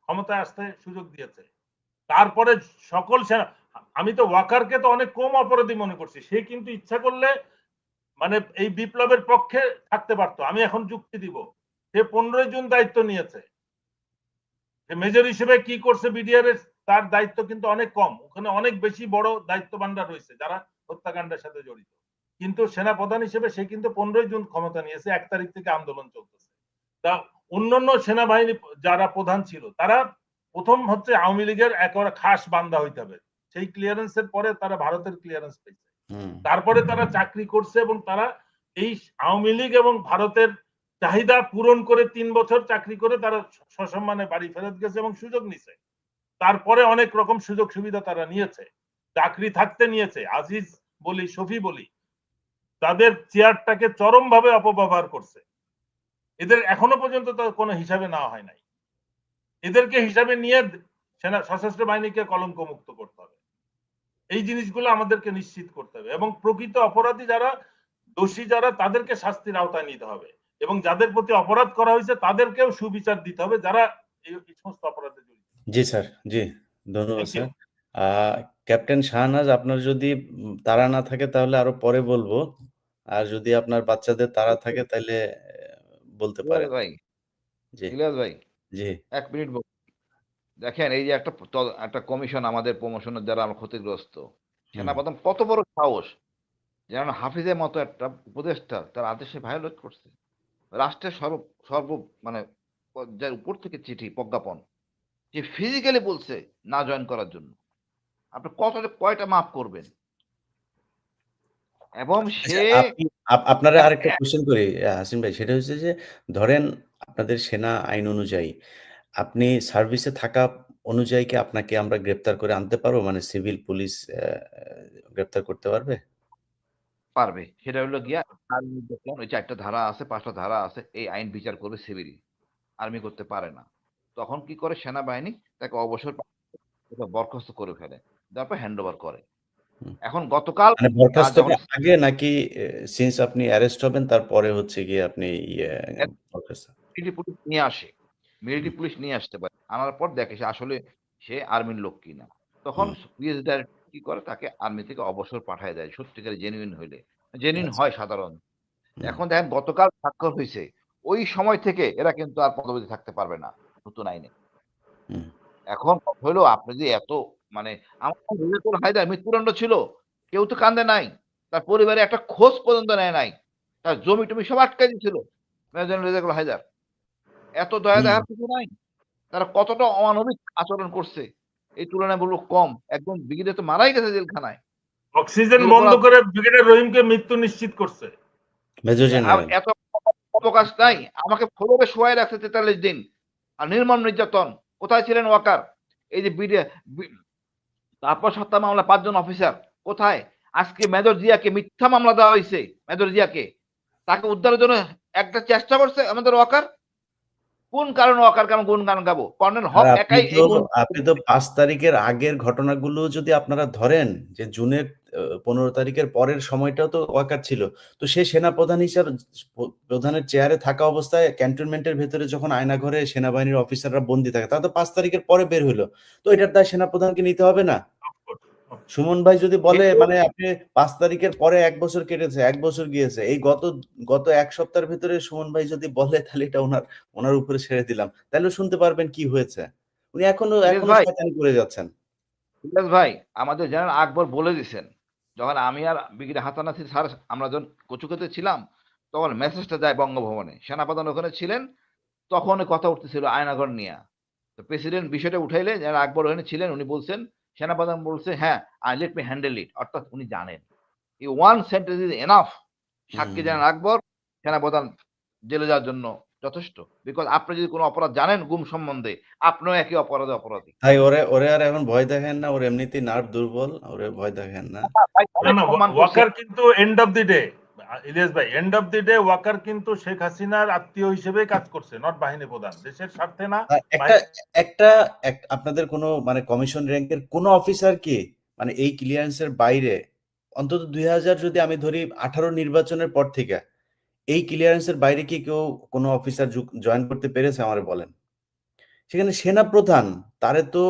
ক্ষমতায় আসতে সুযোগ দিয়েছে। তারপরে সকল সেনা, আমি তো ওয়াকারকে তো অনেক কম অপরাধী মনে করছি, সে কিন্তু ইচ্ছা করলে মানে এই বিপ্লবের পক্ষে থাকতে পারতো। আমি এখন যুক্তি দিব, সে 15 জুন দায়িত্ব নিয়েছে, সে মেজর হিসেবে কি করছে বিডিআর এর, তার দায়িত্ব কিন্তু অনেক কম, ওখানে অনেক বেশি বড় দায়িত্ববানরা রয়েছে যারা হত্যাকাণ্ডের সাথে জড়িত। কিন্তু সেনা প্রধান হিসেবে সে কিন্তু 15 জুন ক্ষমতা নিয়েছে, 1 তারিখ থেকে আন্দোলন চলতেছে। তা অন্যান্য সেনাবাহিনী যারা প্রধান ছিল তারা প্রথম হচ্ছে আওয়ামী লীগের একেবারে খাস বান্দা হইতে হবে, সেই ক্লিয়ারেন্সের পরে তারা ভারতের ক্লিয়ারেন্স পেয়েছে, হুম, তারপরে তারা চাকরি করছে এবং তারা এই আওয়ামী লীগ এবং ভারতের চাহিদা পূরণ করে 3 বছর চাকরি করে তারা সসম্মানে বাড়ি ফেরত গেছে এবং সুযোগ নিছে। তারপরে অনেক রকম সুযোগ সুবিধা তারা নিয়েছে, চাকরি থাকতে নিয়েছে। আজিজ বলি, শফি বলি, তাদের চেয়ারটাকে চরমভাবে অপব্যবহার করছে। এদের এখনো পর্যন্ত তো কোনো হিসাবে নেওয়া হয় নাই। এদেরকে হিসাবে নিয়ে সেনা সশস্ত্র বাহিনীকে কলঙ্ক মুক্ত করতে হবে। এই জিনিসগুলো আমাদেরকে নিশ্চিত করতে হবে এবং প্রকৃত অপরাধী যারা, দোষী যারা, তাদেরকে শাস্তির আওতায় নিতে হবে এবং যাদের প্রতি অপরাধ করা হয়েছে তাদেরকেও সুবিচার দিতে হবে যারা এই সমস্ত অপরাধে জড়িত। জি স্যার, জি, ধন্যবাদ থ্যাংক ইউ। স্যার। আ ক্যাপ্টেন শাহনাজ, আপনার যদি তাড়া না থাকে তাহলে আরো পরে বলবো। আর যদি আপনার বাচ্চাদের তাড়া থাকে তাইলে বলতে ইলিয়াস পারেন। ভাই, জি, ইলিয়াস ভাই, জি, ১ মিনিট দেখেন, এই যে একটা কমিশন আমাদের প্রমোশনের দ্বারা আমরা ক্ষতিগ্রস্ত। হুম, সেনাপ্রধান কত বড় সাহস! যেন হাফিজের মতো একটা উপদেষ্টা তার আদেশে ভায়োলেট করছে। রাষ্ট্রের সর্ব মানে পর্যায়ের উপর থেকে চিঠি প্রজ্ঞাপন। যে ফিজিক্যালি বলছে না জয়েন করার জন্য। আপনি কয়টা মাফ করবেন? এবং আচ্ছা, সে আপনি আপনারে এম আরেকটা এ কোয়েশ্চেন করি হাসিম ভাই। সেটা হচ্ছে যে ধরেন আপনাদের সেনা আইন অনুযায়ী আপনি সার্ভিসে থাকা অনুযায়ী কি আপনাকে আমরা গ্রেপ্তার করে আনতে পারবো? মানে সিভিল পুলিশ গ্রেপ্তার করতে পারবে? পারবে। সেটা হলো গিয়া আর্মি, দেখলাম ওই ৪ টা ধারা আছে, ৫ টা ধারা আছে। এই আইন বিচার করবে সিভিল। আর্মি করতে পারে না। তখন কি করে সেনাবাহিনী? তাকে অবসর বরখাস্ত করে ফেলে। তারপর হ্যান্ডওভার করে। হুম। এখন গতকাল মানে তার যখন বরখাস্তটা আগে নাকি সিন্স আপনি অ্যারেস্ট হবেন তারপরে হচ্ছে গিয়ে আপনি বরখাস্ত? মিলিটারি পুলিশ নিয়ে আসে। হুম, মিলিটারি পুলিশ নিয়ে আসতে পারে। আনার পর দেখে সে আসলে সে আর্মির লোক কিনা। তখন হুম, পিএস ডাইরেক্টর কি করে? তাকে আর্মি থেকে অবসর পাঠায় দেয়। সত্যিকারের জেনুইন হইলে। জেনুইন আচ্ছা, হয় সাধারণত। হুম, এখন দেখেন গতকাল স্বাক্ষর হইছে। ওই সময় থেকে এরা কিন্তু আর পদবিতে থাকতে পারবে না নতুন আইনে। হুম, এখন কথা হইলো, আপনি যে এত মানে আমার রেজাকুল হায়দার মৃত্যুদণ্ড ছিল। কেউ তো কান্দে নাই। তার পরিবারে একটা খোঁজ পর্যন্ত নেয় নাই। তার জমি-টমি সব আটকায় দিছিল। মেজর রেজাকুল হায়দার। এত দয়া হুম। দেখার কিছু নাই। তারা কতটা অমানবিক আচরণ করছে। এই তুলনায় বলব কম। একদম ব্রিগেডিয়ার তো মারাই গেছে জেলখানায়। অক্সিজেন জেল বন্ধ করা করে ব্রিগেডিয়ার রহিমকে মৃত্যু নিশ্চিত করছে। মেজর আর জেনারেল। এত অবকাশ নাই। আমাকে ফ্লোরে শোয়ায় রাখছে ৪৩ দিন। আর নির্মম নির্যাতন। কোথায় ছিলেন ওয়াকার? এই যে বি তারপর হত্যা মামলা ৫ জন অফিসার কোথায়? আজকে মেজর জিয়াকে মিথ্যা মামলা দেওয়া হইছে। মেজর জিয়াকে। তাকে উদ্ধারের জন্য একটা চেষ্টা করছে আমাদের ওয়াকার। কোন কারণে ওয়াকারকে আমি গুণগান গাবো? কর্নেল আর হক একাই এই গুণ। আপনি তো ৫ তারিখের আগের ঘটনাগুলো যদি আপনারা ধরেন যে জুনের ১৫ তারিখের পরের সময়টাও তো ওয়াকার ছিল। তো সে সেনাপ্রধান হিসাবে প্রধানের চেয়ারে থাকা অবস্থায় ক্যান্টনমেন্টের ভেতরে যখন আয়নাঘরে সেনাবাহিনীর অফিসাররা বন্দী থাকে, তারা তো ৫ তারিখের পরে বের হইল। তো এটার দায় সেনাপ্রধানকে নিতে হবে না? সুমন ভাই যদি বলে কিন্তু মানে আপনি ৫ তারিখের পরে ১ বছর কেটেছে, ১ বছর গিয়েছে। এই গত ১ সপ্তাহের ভেতরে সুমন ভাই যদি বলে তাহলে এটা উনার উপরে ছেড়ে দিলাম। তাইলেও শুনতে পারবেন কি হয়েছে। উনি এখনো ইলিয়াস ভাই শয়তানি করে যাচ্ছেন। ইলিয়াস ভাই আমাদের জেনারেল আকবর বলে দিছেন, যখন আমি আর ব্রিগেডিয়ার হাসান নাসির স্যার আমরা যখন কচুক্ষেতে ছিলাম, তখন মেসেজটা যায় বঙ্গভবনে। সেনাপ্রধান ওখানে ছিলেন, তখন কথা উঠতেছিল আয়নাঘর নিয়া। তো প্রেসিডেন্ট বিষয়টা উঠাইলে জেনারেল আকবর ওখানে ছিলেন, উনি বলছেন, সেনাপ্রধান বলছে, "হ্যাঁ, let me handle it." অর্থাৎ উনি জানেন। এই one sentence is enough সাক্ষী হুম। জেনারেল আকবর সেনাপ্রধান জেলে যাওয়ার জন্য যথেষ্ট। বিকজ আপনি যদি কোনো অপরাধ জানেন গুম সম্বন্ধে, আপনিও একই অপরাধে অপরাধী। তাই ওরে আর এখন ভয় দেখেন না। ওর এমনিতেই নার্ভ দুর্বল। ওরে ভয় দেখেন না। ভাই না অনেক না, সম্মান করছি। ওয়াকার কিন্তু end of the day, Ilias ভাই, end of the day Waker কিন্তু শেখ হাসিনার আত্মীয় হিসেবে কাজ করছে, নট বাহিনী প্রধান, দেশের স্বার্থে না। একটা একটা আপনাদের কোনো মানে কমিশন র্যাঙ্কের কোনো অফিসার কি মানে এই ক্লিয়ারেন্সের বাইরে অন্তত ২০০০ যদি আমি ধরি ১৮ নির্বাচনের পর থেকে এই ক্লিয়ারেন্সের বাইরে কি কেউ কোনো অফিসার জয়েন করতে পেরেছে আমারে বলেন? সেখানে সেনাপ্রধান তারে তো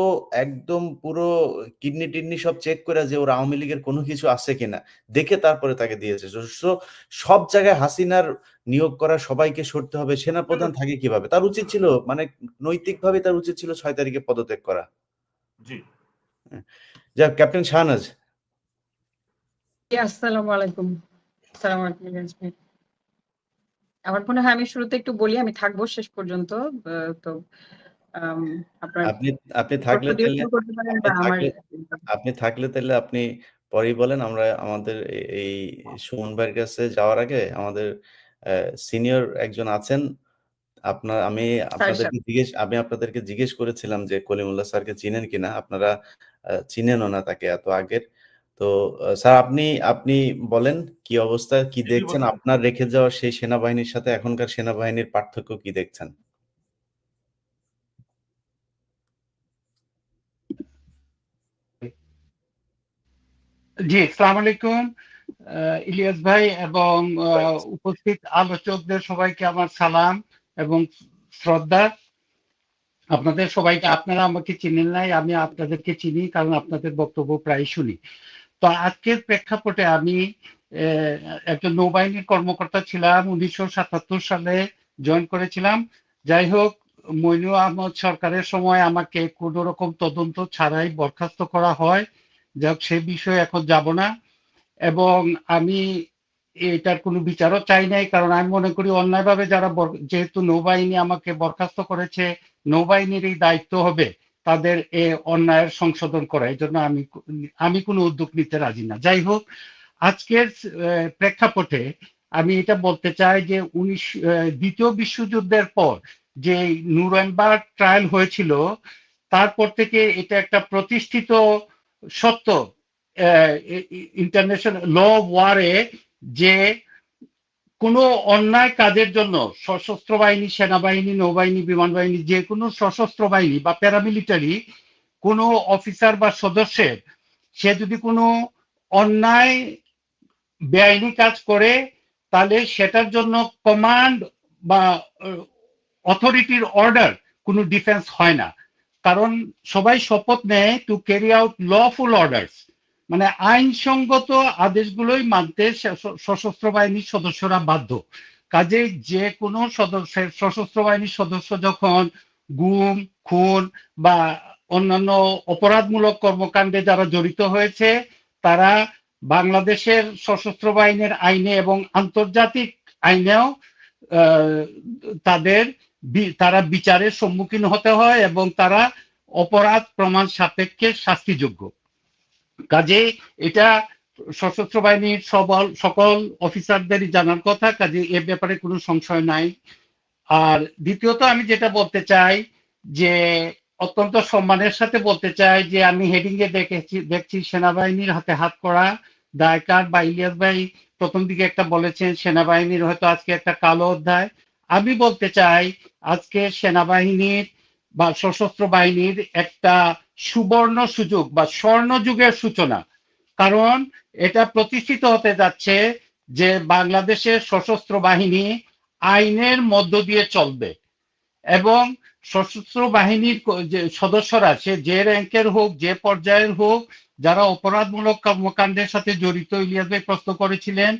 একদম পুরো কিডনি-টিডনি সব চেক করে যে ওর আওয়ামী লীগের কোনো কিছু আছে কিনা দেখে তারপরে তাকে দিয়েছে। সো সব জায়গায় হাসিনার নিয়োগ করা সবাইকে সরতে হবে। সেনাপ্রধান থাকে কিভাবে? তার উচিত ছিল মানে নৈতিকভাবে তার উচিত ছিল ৬ তারিখে পদত্যাগ করা। জি। হ্যাঁ। যাক ক্যাপ্টেন শাহনাজ। আসসালামু আলাইকুম। আসসালামু আলাইকুম ইলিয়াস ভাই। আমার মনে হয় আমি শুরুতে একটু বলি, আমি থাকবো শেষ পর্যন্ত। তো আম আপনার আপনি আপনি প্রশ্ন থাকলে দিয়ে তাইলে শুরু করতে পারেন আপনি বা আমার থাকলে আপনি থাকলে তাইলে আপনি পরেই বলেন। আমরা আমাদের এই সুমন ভাইয়ের কাছে যাওয়ার আগে আমাদের সিনিয়র একজন আছেন। আমি স্যারের সাথে। আমি আপনাদেরকে জিজ্ঞেস করেছিলাম যে কলিমুল্লাহ স্যারকে চিনেন কিনা? আপনারা চিনেনও না তাকে এত আগের। তো স্যার আপনি আপনি বলেন কি অবস্থা? কি জি, জি, দেখছেন? বলুন। আপনার রেখে যাওয়া সেই সেনাবাহিনীর সাথে এখনকার সেনাবাহিনীর পার্থক্য কি দেখছেন? জি, আসসালামু আলাইকুম ইলিয়াস ভাই এবং উপস্থিত আলোচকদের সবাইকে আমার সালাম এবং শ্রদ্ধা। আপনাদের সবাইকে, আপনারা আমাকে চিনেন নাই, আমি আপনাদেরকে চিনি, কারণ আপনাদের বক্তব্য প্রায় শুনি। তো আজকের প্রেক্ষাপটে আমি একজন নৌবাহিনীর কর্মকর্তা ছিলাম, 1977 সালে জয়েন করেছিলাম। যাই হোক, মইনুল আহমদ সরকারের সময় আমাকে কোনো রকম তদন্ত ছাড়াই বরখাস্ত করা হয়। যাই হোক, সে বিষয়ে এখন যাব না। এবং আমি এটার কোনো বিচারও চাই নাই, কারণ আমি মনে করি অন্যায়ভাবে যারা যেহেতু নৌবাহিনী আমাকে বরখাস্ত করেছে, নৌবাহিনীর এই দায়িত্ব হবে তাদের এ অন্যায়ের সংশোধন করা। এই জন্য আমি কোনো উদ্যোগ নিতে রাজি না। যাই হোক, আজকের প্রেক্ষাপটে আমি এটা বলতে চাই যে দ্বিতীয় বিশ্বযুদ্ধের পর যে নুরেমবার্গ ট্রায়াল হয়েছিল, তারপর থেকে এটা একটা প্রতিষ্ঠিত সত্য ইন্টারন্যাশনাল ল ওয়ারে যে কোনো অন্যায় কাজের জন্য সশস্ত্র বাহিনী, সেনাবাহিনী, নৌবাহিনী, বিমান বাহিনী, যে কোনো সশস্ত্র বাহিনী বা প্যারামিলিটারি কোনো অফিসার বা সদস্যের, সে যদি কোনো অন্যায় বেআইনি কাজ করে, তাহলে সেটার জন্য কমান্ড বা অথরিটির অর্ডার কোনো ডিফেন্স হয় না। কারণ সবাই শপথ নেয় to carry out lawful orders, মানে আইনসঙ্গত আদেশগুলোই মানতে সশস্ত্র বাহিনীর সদস্যরা বাধ্য। কাজে যে কোনো সশস্ত্র বাহিনীর সদস্য যখন গুম, খুন বা অন্যান্য অপরাধমূলক কর্মকাণ্ডে যারা জড়িত হয়েছে, তারা বাংলাদেশের সশস্ত্র বাহিনীর আইনে এবং আন্তর্জাতিক আইনেও তারা বিচারের সম্মুখীন হতে হয় এবং তারা অপরাধ প্রমাণ সাপেক্ষে শাস্তিযোগ্য। কাজে এটা সশস্ত্র বাহিনীর সকল অফিসারদেরই জানার কথা, কাজে এ ব্যাপারে কোনো সংশয় নাই। আর দ্বিতীয়ত আমি যেটা বলতে চাই যে অত্যন্ত সম্মানের সাথে বলতে চাই যে আমি হেডিং এ দেখছি সেনাবাহিনীর হাতে হাত করা দায়কার, বা ইলিয়াস ভাই প্রথম দিকে একটা বলেছেন সেনাবাহিনীর হয়তো আজকে একটা কালো অধ্যায়। আমি বলতে চাই আজকে সেনাবাহিনীর বা সশস্ত্র বাহিনীর একটা সুবর্ণ সুযোগ বা স্বর্ণ যুগের সূচনা। কারণ এটা প্রতিষ্ঠিত হতে যাচ্ছে যে বাংলাদেশের সশস্ত্র বাহিনী আইনের মধ্য দিয়ে চলবে এবং সশস্ত্র বাহিনীর যে সদস্যরা, সে যে র্যাঙ্কের হোক, যে পর্যায়ের হোক, যারা অপরাধমূলক কর্মকাণ্ডের সাথে জড়িত, ইলিয়াস ভাই প্রশ্ন করেছিলেন,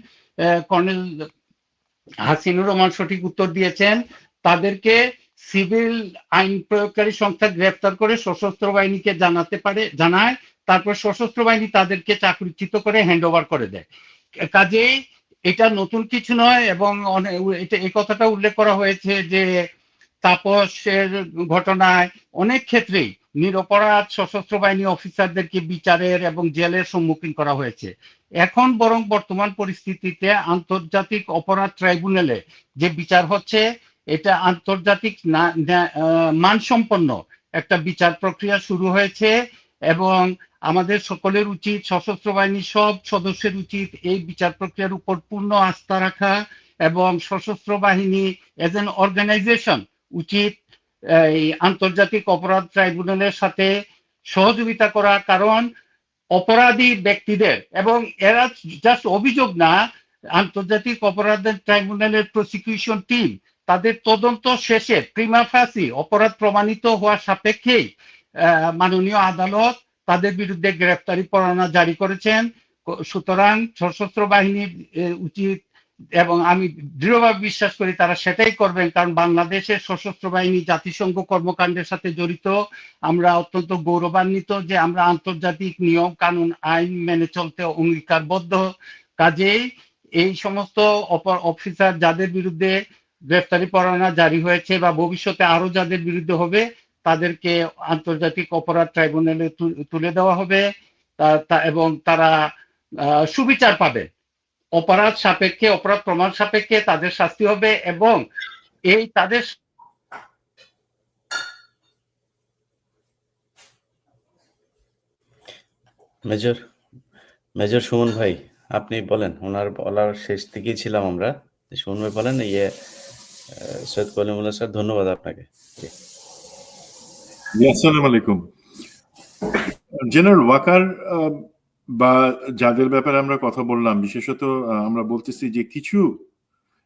কর্নেল হাসিনুর রহমান সঠিক উত্তর দিয়েছেন, তাদেরকে সিভিল আইন প্রয়োগকারী সংস্থা গ্রেফতার করে সশস্ত্র বাহিনীকে জানায়, তারপর সশস্ত্র বাহিনী তাদেরকে চাকরিচ্যুত করে হ্যান্ড ওভার করে দেয়। কাজেই এটা নতুন কিছু নয়, এবং এই কথাটা উল্লেখ করা হয়েছে যে তাপসের ঘটনায় অনেক ক্ষেত্রেই নিরপরাধ সশস্ত্র বাহিনী অফিসারদেরকে বিচারের এবং জেলের সম্মুখীন করা হয়েছে। এখন বরং বর্তমান পরিস্থিতিতে আন্তর্জাতিক অপরাধ ট্রাইব্যুনালে যে বিচার হচ্ছে, এটা আন্তর্জাতিক মানসম্পন্ন একটা বিচার প্রক্রিয়া শুরু হয়েছে, এবং আমাদের সকলের উচিত, সশস্ত্র বাহিনীর সব সদস্যের উচিত এই বিচার প্রক্রিয়ার উপর পূর্ণ আস্থা রাখা, এবং সশস্ত্র বাহিনী এজ এন অর্গানাইজেশন উচিত এই আন্তর্জাতিক অপরাধ ট্রাইব্যুনালের সাথে সহযোগিতা করা। কারণ অপরাধী ব্যক্তিদের, এবং এরা জাস্ট অভিযোগ না, আন্তর্জাতিক অপরাধ ট্রাইব্যুনালের প্রসিকিউশন টিম তাদের তদন্ত শেষে প্রিমা ফাসি অপরাধ প্রমাণিত হওয়া সাপেক্ষেই মাননীয় আদালত তাদের বিরুদ্ধে গ্রেফতারি পরোয়ানা জারি করেছেন। সুতরাং সশস্ত্র বাহিনীর উচিত, এবং আমি দৃঢ়ভাবে বিশ্বাস করি তারা সেটাই করবেন, কারণ বাংলাদেশের সশস্ত্র বাহিনী জাতিসংঘ কর্মকাণ্ডের সাথে জড়িত। আমরা অত্যন্ত গৌরবান্বিত যে আমরা আন্তর্জাতিক নিয়ম কানুন আইন মেনে চলতে অঙ্গীকারবদ্ধ। কাজেই এই সমস্ত অফিসার যাদের বিরুদ্ধে গ্রেফতারি পরোয়ানা জারি হয়েছে বা ভবিষ্যতে আরো যাদের বিরুদ্ধে হবে, তাদেরকে আন্তর্জাতিক অপরাধ ট্রাইব্যুনালে তুলে দেওয়া হবে, এবং তারা সুবিচার পাবে। অপরাধ সাপেক্ষে, অপরাধ প্রমাণ সাপেক্ষে তাদের শাস্তি হবে, এবং এই তাদের মেজর সুমন ভাই, আপনি বলেন। ওনার বলার শেষ দিকেই ছিলাম আমরা। সুমন ভাই বলেন। সৈয়দ কলিমুল্লাহ স্যার, ধন্যবাদ আপনাকে। আসসালামু আলাইকুম। জেনারেল ওয়াকার বা যাদের ব্যাপারে আমরা কথা বললাম, বিশেষত আমরা বলতেছি যে কিছু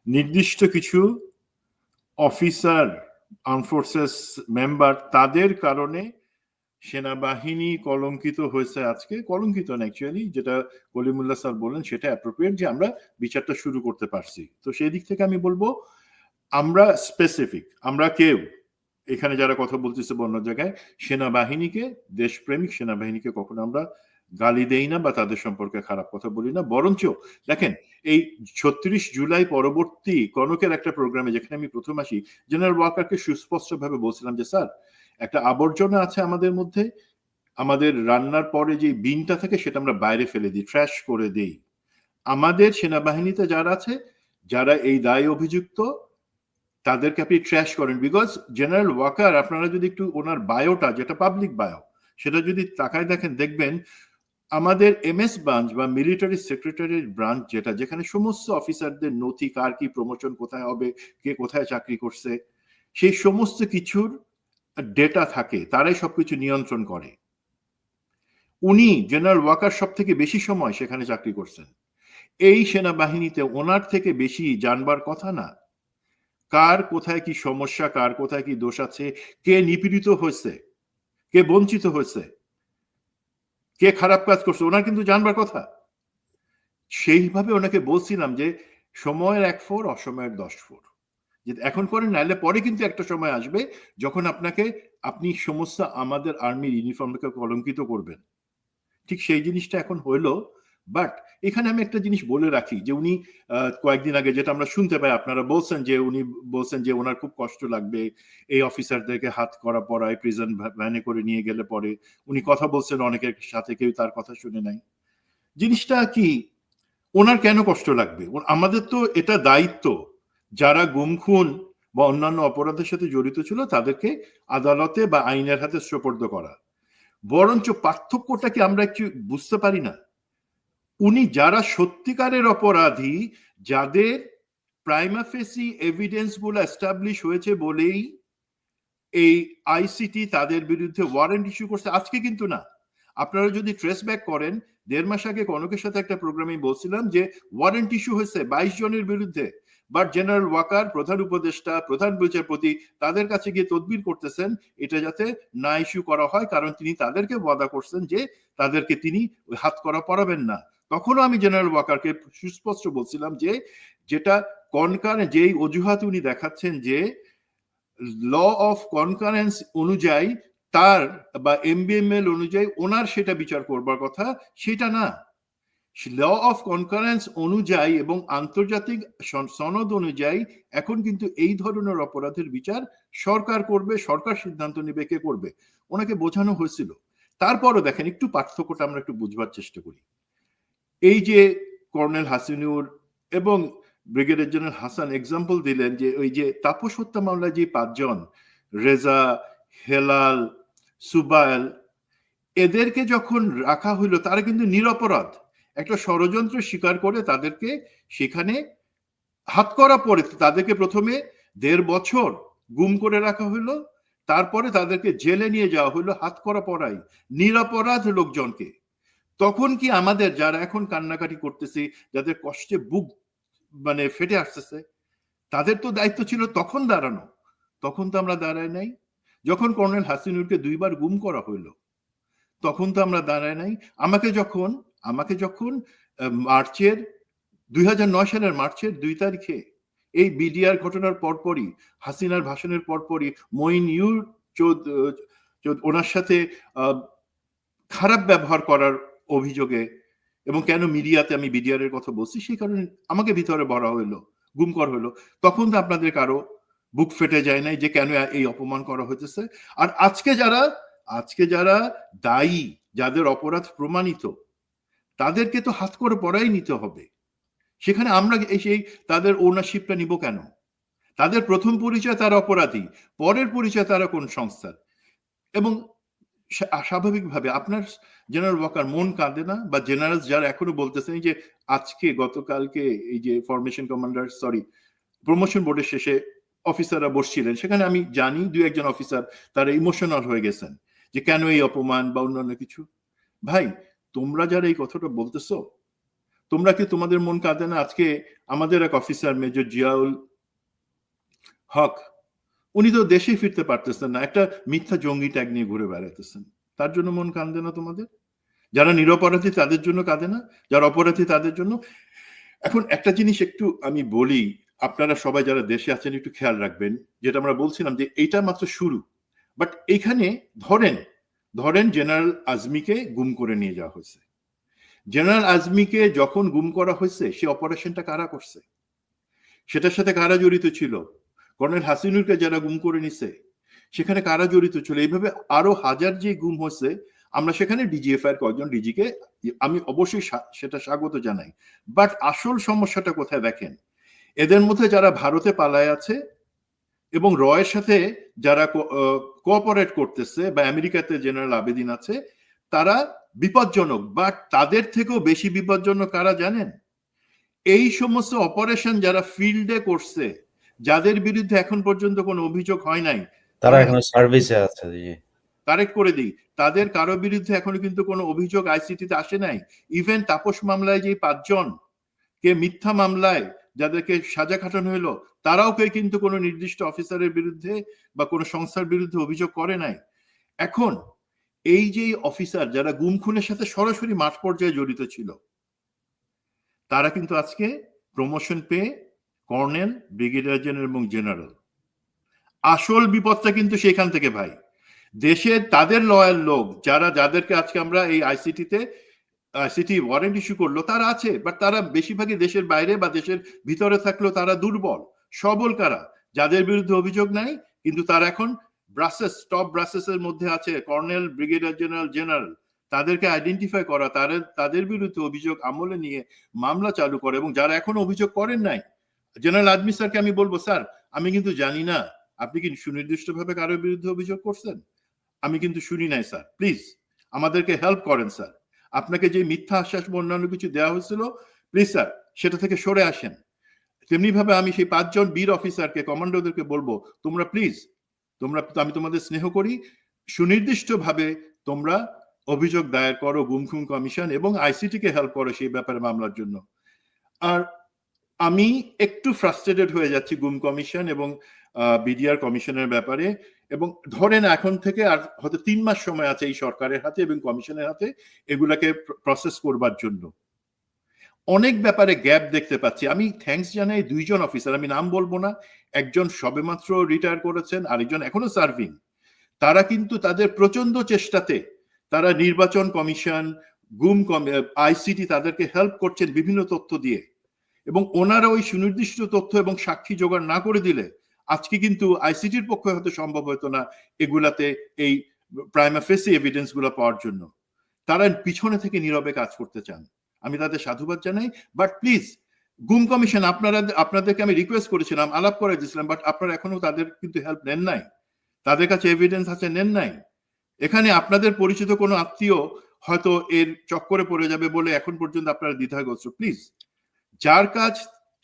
নির্দিষ্ট কিছু অফিসার, আর্ম ফোর্সেস মেম্বার, তাদের কারণে সেনাবাহিনী কলঙ্কিত হয়েছে। আজকে কলঙ্কিত না, অ্যাকচুয়ালি যেটা কলিমুল্লাহ স্যার বললেন সেটা অ্যাপ্রোপ্রিয়েট, যে আমরা বিচারটা শুরু করতে পারছি। তো সেই দিক থেকে আমি বলবো, আমরা স্পেসিফিক, আমরা কেউ এখানে যারা কথা বলতেছে অন্য জায়গায়, সেনাবাহিনীকে, দেশপ্রেমিক সেনাবাহিনীকে কখনো আমরা গালি দেই না বা তাদের সম্পর্কে খারাপ কথা বলি না। বরঞ্চ দেখেন, এই ৩৬ জুলাই পরবর্তী কনকের একটা প্রোগ্রামে যেখানে আমি প্রথম আসি, জেনারেল ওয়াকারকে সুস্পষ্টভাবে বলছিলাম যে স্যার, একটা আবর্জনা আছে আমাদের মধ্যে, আমাদের রান্নার পরে যে বিনটা থাকে সেটা আমরা বাইরে ফেলে দিই, ট্র্যাশ করে দেই। আমাদের সেনাবাহিনীতে যারা আছে, যারা এই দায় অভিযুক্ত, তাদেরকে আপনি ট্র্যাশ করেন। বিকজ জেনারেল ওয়াকার, আপনারা যদি একটু ওনার বায়োটা, যেটা পাবলিক বায়ো, সেটা যদি তাকায় দেখেন, দেখবেন আমাদের এমএস ব্রাঞ্চ বা মিলিটারি সেক্রেটারির ব্রাঞ্চ, যেখানে সমস্ত অফিসারদের নথি, কার কি প্রমোশন কোথায় হবে, কে কোথায় চাকরি করছে, সেই সমস্ত কিছুর ডেটা থাকে, তারাই সবকিছু নিয়ন্ত্রণ করে। উনি, জেনারেল ওয়াকার, সব থেকে বেশি সময় সেখানে চাকরি করছেন। এই সেনাবাহিনীতে ওনার থেকে বেশি জানবার কথা না কার কোথায় কি সমস্যা, কার কোথায় কি দোষ আছে, কে নিপীড়িত হয়েছে, কে বঞ্চিত হয়েছে, কে খারাপ কাজ করছে, ওনার কিন্তু জানবার কথা। সেইভাবে ওনাকে বলছিলাম যে সময়ের 1 ফোর, অসময়ের 10 ফোর, যে এখন করেন, নাইলে পরে কিন্তু একটা সময় আসবে যখন আপনি সমস্ত আমাদের আর্মির ইউনিফর্মকে কলঙ্কিত করবেন। ঠিক সেই জিনিসটা এখন হইলো। বাট এখানে আমি একটা জিনিস বলে রাখি, যে উনি কয়েকদিন আগে যেটা আমরা শুনতে পাই, আপনারা বলছেন যে উনি বলছেন যে ওনার খুব কষ্ট লাগবে এই অফিসারদেরকে হাত করা পড়ায় প্রিজন ভ্যানে করে নিয়ে গেলে পরে। উনি কথা বলছেন অনেকের সাথে, কেউ তার কথা শুনে নাই। জিনিসটা কি, ওনার কেন কষ্ট লাগবে? আমাদের তো এটা দায়িত্ব, যারা গুম খুন বা অন্যান্য অপরাধের সাথে জড়িত ছিল তাদেরকে আদালতে বা আইনের হাতে সোপর্দ করা। বরঞ্চ পার্থক্যটা কি আমরা একটু বুঝতে পারি না? উনি যারা সত্যিকারের অপরাধী, যাদের প্রাইমা ফেসি এভিডেন্স গুলো এস্টাবলিশ হয়েছে বলেই এই আইসিটি তাদের বিরুদ্ধে ওয়ারেন্ট ইস্যু করছে, আজকে কিন্তু না। আপনারা যদি ট্রেস ব্যাক করেন, 1.5 মাস আগে কনকের সাথে একটা প্রোগ্রামে বলছিলাম যে ওয়ারেন্ট ইস্যু হয়েছে 22 জনের বিরুদ্ধে। বাট জেনারেল ওয়াকার, প্রধান উপদেষ্টা, প্রধান বিচারপতি তাদের কাছে গিয়ে তদবির করতেছেন এটা যাতে না ইস্যু করা হয়, কারণ তিনি তাদেরকে ওয়াদা করছেন যে তাদেরকে তিনি হাত করা পড়াবেন না। তখনও আমি জেনারেল ওয়াকারকে সুস্পষ্ট বলছিলাম যে যেটা কনকার যেই অজুহাত উনি দেখাচ্ছেন, যে ল অফ কনকারেন্স অনুযায়ী তার বা এমবিএমএল অনুযায়ী ওনার সেটা বিচার করবার কথা, সেটা না। ল অফ কনকারেন্স অনুযায়ী এবং আন্তর্জাতিক সনদ অনুযায়ী এখন কিন্তু এই ধরনের অপরাধের বিচার সরকার করবে, সরকার সিদ্ধান্ত নেবে কে করবে। ওনাকে বোঝানো হয়েছিল। তারপরও দেখেন, একটু পার্থক্যটা আমরা একটু বুঝবার চেষ্টা করি। এই যে কর্নেল হাসিনুর এবং ব্রিগেডিয়ার জেনারেল হাসান এক্সাম্পল দিলেন যে ওই যে তাপস হত্যা মামলায় যে 5 জন, রেজা, হেলাল, সুবাইল, এদেরকে যখন রাখা হইলো তারা কিন্তু নিরপরাধ, একটা ষড়যন্ত্র স্বীকার করে তাদেরকে সেখানে হাতকড়া পড়ে তাদেরকে প্রথমে 1.5 বছর গুম করে রাখা হইলো, তারপরে তাদেরকে জেলে নিয়ে যাওয়া হইলো হাতকড়া পড়াই নিরপরাধ লোকজনকে। তখন কি আমাদের যারা এখন কান্নাকাটি করতেছি, যাদের কষ্টে বুক মানে ফেটে আসতেছে, তাদের তো দায়িত্ব ছিল তখন দাঁড়ানো। তখন তো আমরা দাঁড়াই নাই। যখন কর্নেল হাসিনুরকে 2 বার গুম করা হইলো তখন তো আমরা দাঁড়াই নাই। আমাকে যখন মার্চের 2009 সালের মার্চের 2 তারিখে এই বিডিআর ঘটনার পরপরই, হাসিনার ভাষণের পরপরই মঈন ইউর ওনার সাথে খারাপ ব্যবহার করার অভিযোগে, এবং কেন মিডিয়াতে আমি বিডিআর এর কথা বলছি সেই কারণে আমাকে ভিতরে ভরা হইলো, গুম করা হইলো, তখন তো আপনাদের কারো বুক ফেটে যায় নাই যে কেন এই অপমান করা হইতেছে। আর আজকে যারা দায়ী, যাদের অপরাধ প্রমাণিত, তাদেরকে তো হাত করে পড়াই নিতে হবে। সেখানে আমরা সেই তাদের ওনারশিপটা নিব কেন? তাদের প্রথম পরিচয় তারা অপরাধী, পরের পরিচয় তারা কোন সংস্থার। এবং স্বাভাবিকভাবে আপনার জেনারেল ওয়াকার মন কাঁদে না? বা জেনারেল যারা এখনো বলতেছেন যে গতকালকে এই যে ফরমেশন কমান্ডার প্রমোশন বোর্ডের শেষে অফিসাররা বসছিলেন, সেখানে আমি জানি 2-1 অফিসার তারা ইমোশনাল হয়ে গেছেন যে কেন এই অপমান বা অন্যান্য কিছু। ভাই, তোমরা যারা এই কথাটা বলতেছো, তোমরা কি তোমাদের মন কাঁদে না? আজকে আমাদের এক অফিসার মেজর জিয়াউল হক, উনি তো দেশে ফিরতে পারতেছেন না, একটা মিথ্যা জঙ্গি ট্যাগ নিয়ে ঘুরে বেড়াইতেছেন। তার জন্য মন কাঁদে না তোমাদের? যারা নিরপরাধী তাদের জন্য কাঁদে না? যারা অপরাধী তাদের জন্য? এখন একটা জিনিস একটু আমি বলি, আপনারা সবাই যারা দেশে আছেন একটু খেয়াল রাখবেন, যেটা আমরা বলছিলাম যে এইটা মাত্র শুরু। বাট এখানে ধরেন জেনারেল আজমিকে গুম করে নিয়ে যাওয়া হয়েছে। জেনারেল আজমিকে যখন গুম করা হয়েছে সে অপারেশনটা কারা করছে? সেটার সাথে কারা জড়িত ছিল? কর্নেল হাসিনুরকে যারা গুম করে নিছে সেখানে কারা জড়িত ছিল? এইভাবে আরো হাজার যে গুম হয়েছে, আমরা সেখানে ডিজিএফআই কয়েকজন ডিজিকে আমি অবশ্যই সেটা স্বাগত জানাই। বাট আসল সমস্যাটা কোথায় দেখেন? এদের মধ্যে যারা ভারতে পালায় আছে এবং রয়ের সাথে যারা কোঅপারেট করতেছে বা আমেরিকাতে জেনারেল আবেদিন আছে, তারা বিপজ্জনক। বাট তাদের থেকেও বেশি বিপজ্জনক কারা জানেন? এই সমস্ত অপারেশন যারা ফিল্ডে করছে, যাদের বিরুদ্ধে এখন পর্যন্ত কোনো অভিযোগ হয় নাই, তারা এখনো সার্ভিসে আছে। কারেক্ট করে দিই, তাদের কারো বিরুদ্ধে এখনো কিন্তু কোনো অভিযোগ আইসিটিতে আসে নাই। ইভেন তাপস মামলায় যে 5 জন কে মিথ্যা মামলায় যাদেরকে সাজা খাটানো হলো, তারাও কেউ কিন্তু কোনো নির্দিষ্ট অফিসারের বিরুদ্ধে বা কোনো সংস্থার বিরুদ্ধে অভিযোগ করে নাই। এখন এই যে অফিসার যারা গুম খুনের সাথে সরাসরি মাঠ পর্যায়ে জড়িত ছিল, তারা কিন্তু আজকে প্রমোশন পেয়ে কর্নেল, ব্রিগেডিয়ার জেনারেল এবং জেনারেল। আসল বিপদটা কিন্তু সেখান থেকে ভাই। দেশের তাদের লয়াল লোক যাদেরকে আজকে আমরা এই আইসিটি ওয়ারেন্ট ইস্যু করলো, তারা আছে, বাট তারা বেশিরভাগই দেশের বাইরে বা দেশের ভিতরে থাকলেও তারা দুর্বল। সবল কারা? যাদের বিরুদ্ধে অভিযোগ নাই কিন্তু তারা এখন টপ ব্রাসেসের মধ্যে আছে, কর্নেল, ব্রিগেডিয়ার জেনারেল, জেনারেল। তাদেরকে আইডেন্টিফাই করা, তাদের বিরুদ্ধে অভিযোগ আমলে নিয়ে মামলা চালু করে। এবং যারা এখন অভিযোগ করেন নাই, জেনারেল আদমি স্যারকে আমি বলবো, স্যার আমি কিন্তু জানি না আপনি কি সুনির্দিষ্টভাবে কারোর বিরুদ্ধে অভিযোগ করছেন, আমি কিন্তু শুনি নাই স্যার, প্লিজ আমাদেরকে হেল্প করেন স্যার। আপনাকে যে মিথ্যা আশ্বাস অন্যান্য কিছু দেওয়া হয়েছিল, প্লিজ স্যার সেটা থেকে সরে আসেন। তেমনি ভাবে আমি সেই 5 জন বীর অফিসারকে, কমান্ডোদেরকে বলবো, তোমরা প্লিজ, আমি তোমাদের স্নেহ করি, সুনির্দিষ্টভাবে তোমরা অভিযোগ দায়ের করো গুম খুন কমিশন এবং আইসিটিকে হেল্প করো সেই ব্যাপারে মামলার জন্য। আর আমি একটু ফ্রাস্ট্রেটেড হয়ে যাচ্ছি গুম কমিশন এবং বিডিআর কমিশনের ব্যাপারে। এবং ধরেন এখন থেকে আর হয়তো 3 মাস সময় আছে এই সরকারের হাতে এবং কমিশনের হাতে এগুলাকে প্রসেস করবার জন্য। অনেক ব্যাপারে গ্যাপ দেখতে পাচ্ছি। আমি থ্যাঙ্কস জানাই 2 জন অফিসার, আমি নাম বলবো না, একজন সবেমাত্র রিটায়ার করেছেন, আরেকজন এখনো সার্ভিং। তারা কিন্তু তাদের প্রচন্ড চেষ্টাতে তারা নির্বাচন কমিশন, গুম আইসিটি তাদেরকে হেল্প করছেন বিভিন্ন তথ্য দিয়ে, এবং ওনারা ওই সুনির্দিষ্ট তথ্য এবং সাক্ষী জোগাড় না করে দিলে আজকে কিন্তু আইসিটির পক্ষে হয়তো সম্ভব হতো না এগুলাতে এই প্রাইমা ফেসি এভিডেন্স গুলো পাওয়ার জন্য। তারা পিছনে থেকে নীরবে কাজ করতে চান, আমি তাদের সাধুবাদ জানাই। বাট প্লিজ, গুম কমিশন আপনাদেরকে আমি রিকোয়েস্ট করেছিলাম, আলাপ করে দিয়েছিলাম, বাট আপনারা এখনো তাদের কিন্তু হেল্প নেন নাই, তাদের কাছে এভিডেন্স আছে নেন নাই। এখানে আপনাদের পরিচিত কোনো আত্মীয় হয়তো এর চক্করে পড়ে যাবে বলে এখন পর্যন্ত আপনারা দ্বিধাগ্রস্ত। প্লিজ, যার কাজ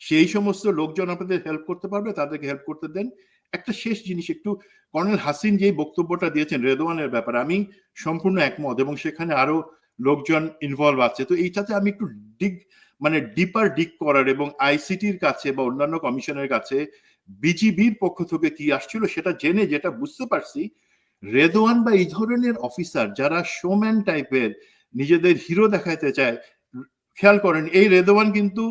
সেই সমস্ত লোকজন আপনাদের হেল্প করতে পারবে তাদেরকে হেল্প করতে দেন। একটা শেষ জিনিস, একটু কর্নেল হাসিন যে বক্তব্যটা দিয়েছেন রেদওয়ানের ব্যাপারে আমি সম্পূর্ণ একমত, এবং সেখানে আরো লোকজন ইনভলভ আছে। তো এইটাতে আমি একটু ডিপার ডিগ করার এবং আইসিটির কাছে বা অন্যান্য কমিশনের কাছে বিজিবির পক্ষ থেকে কি আসছিল সেটা জেনে যেটা বুঝতে পারছি, রেদওয়ান বা এই ধরনের অফিসার যারা শোম্যান টাইপের নিজেদের হিরো দেখাইতে চায়, খেয়াল করেন এই রেদওয়ান কিন্তু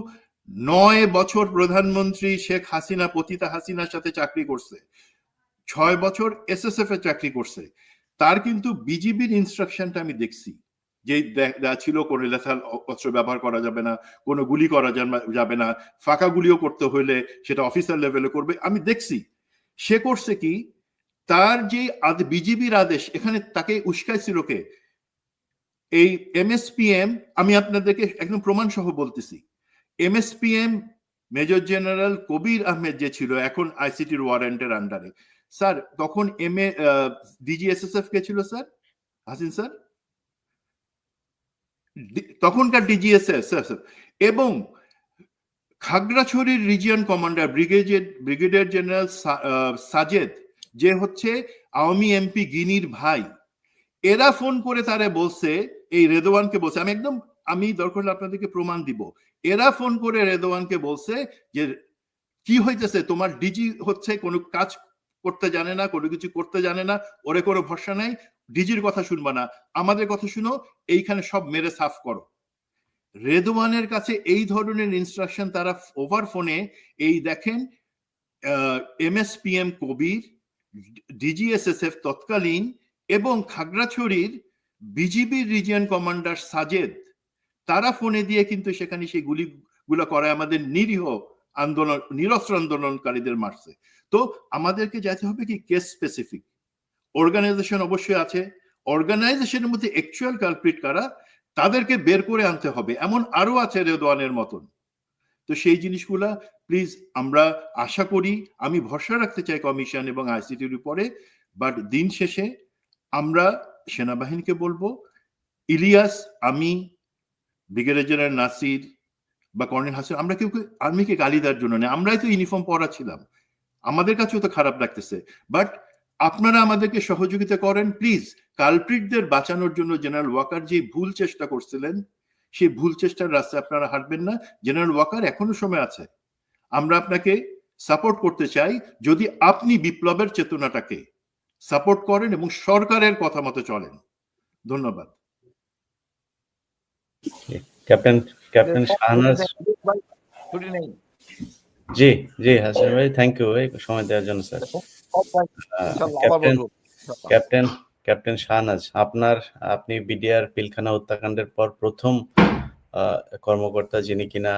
9 বছর প্রধানমন্ত্রী শেখ হাসিনা পতিতা হাসিনার সাথে চাকরি করছে, 6 বছর এসএসএফ এ চাকরি করছে। তার কিন্তু বিজিবির ইনস্ট্রাকশনটা আমি দেখছি যে ছিল কোনো লেথাল অস্ত্র ব্যবহার করা যাবে না, কোনো গুলি করা যাবে না, ফাঁকা গুলিও করতে হইলে সেটা অফিসার লেভেলে করবে। আমি দেখছি সে করছে কি, তার যে বিজিবির আদেশ এখানে তাকে উস্কাইছিল কে, এই এমএসপিএম, আমি আপনাদেরকে একদম প্রমাণ সহ বলতেছি, এমএসপিএম মেজর জেনারেল কবির আহমেদ যে ছিল এখন আইসিটির ওয়ারেন্টের আন্ডারে, স্যার তখন ডিজিএসএসএফ কে ছিল স্যার হাসিন স্যার, তখনকার ডিজিএসএস, এবং খাগড়াছড়ির region commander brigadier general Sajed যে হচ্ছে আওয়ামী এমপি গিনির ভাই, এরা ফোন করে তারা বলছে এই রেদওয়ানকে বলছে, আমি দরকার হলে আপনাদেরকে প্রমাণ দিব, এরা ফোন করে রেদওয়ানকে বলছে যে কি হইতেছে, তোমার ডিজি হচ্ছে কোনো কাজ করতে জানে না, কোনো কিছু করতে জানে না, ওরে কোনো ভরসা নাই, ডিজির কথা শুনবা না, আমাদের কথা শুনো, এইখানে সব মেরে সাফ করো। রেদওয়ানের কাছে এই ধরনের ইনস্ট্রাকশন তারা ওভার ফোনে, এই দেখেন এমএসপিএম কবির, ডিজিএসএসএফ তৎকালীন এবং খাগড়াছড়ির বিজিবির রিজিয়ন কমান্ডার সাজেদ, তারা ফোনে দিয়ে কিন্তু সেখানে সেই গুলিগুলো করায় আমাদের নিরীহ নিরস্ত্র আন্দোলনকারীদের মারছে। তো আমাদেরকে যেতে হবে কি কেস স্পেসিফিক, অর্গানাইজেশন অবশ্যই আছে, অর্গানাইজেশনের মধ্যে অ্যাকচুয়াল কালপ্রিট কারা তাদেরকে বের করে আনতে হবে, এমন আরো আছে রেদওয়ানের মতন। তো সেই জিনিসগুলা প্লিজ আমরা আশা করি, আমি ভরসা রাখতে চাই কমিশন এবং আইসিটির উপরে, বাট দিন শেষে আমরা সেনাবাহিনীকে বলবো, ইলিয়াস, আমি, ব্রিগেডিয়ার জেনারেল নাসির বা কর্নেল হাসিন, আমরা কেউ আর্মিকে গালি দেওয়ার জন্য নেই, আমরাই তো ইউনিফর্ম পরা ছিলাম, আমাদের কাছেও তো খারাপ লাগতেছে, বাট আপনারা আমাদেরকে সহযোগিতা করেন প্লিজ। কালপ্রিটদের বাঁচানোর জন্য জেনারেল ওয়াকার যে ভুল চেষ্টা করছিলেন, সেই ভুল চেষ্টার রাস্তায় আপনারা হাঁটবেন না। জেনারেল ওয়াকার এখনো সময় আছে, আমরা আপনাকে সাপোর্ট করতে চাই যদি আপনি বিপ্লবের চেতনাটাকে সাপোর্ট করেন এবং সরকারের কথা মতো চলেন। ধন্যবাদ। ক্যাপ্টেন শাহনাজ, ছুটি নেই। জি জি হাসিন ভাই, থ্যাংক ইউ সময় দেওয়ার জন্য স্যার। ক্যাপ্টেন শাহনাজ, আপনি বিডিআর পিলখানা হত্যাকাণ্ডের পর প্রথম কর্মকর্তা যিনি কিনা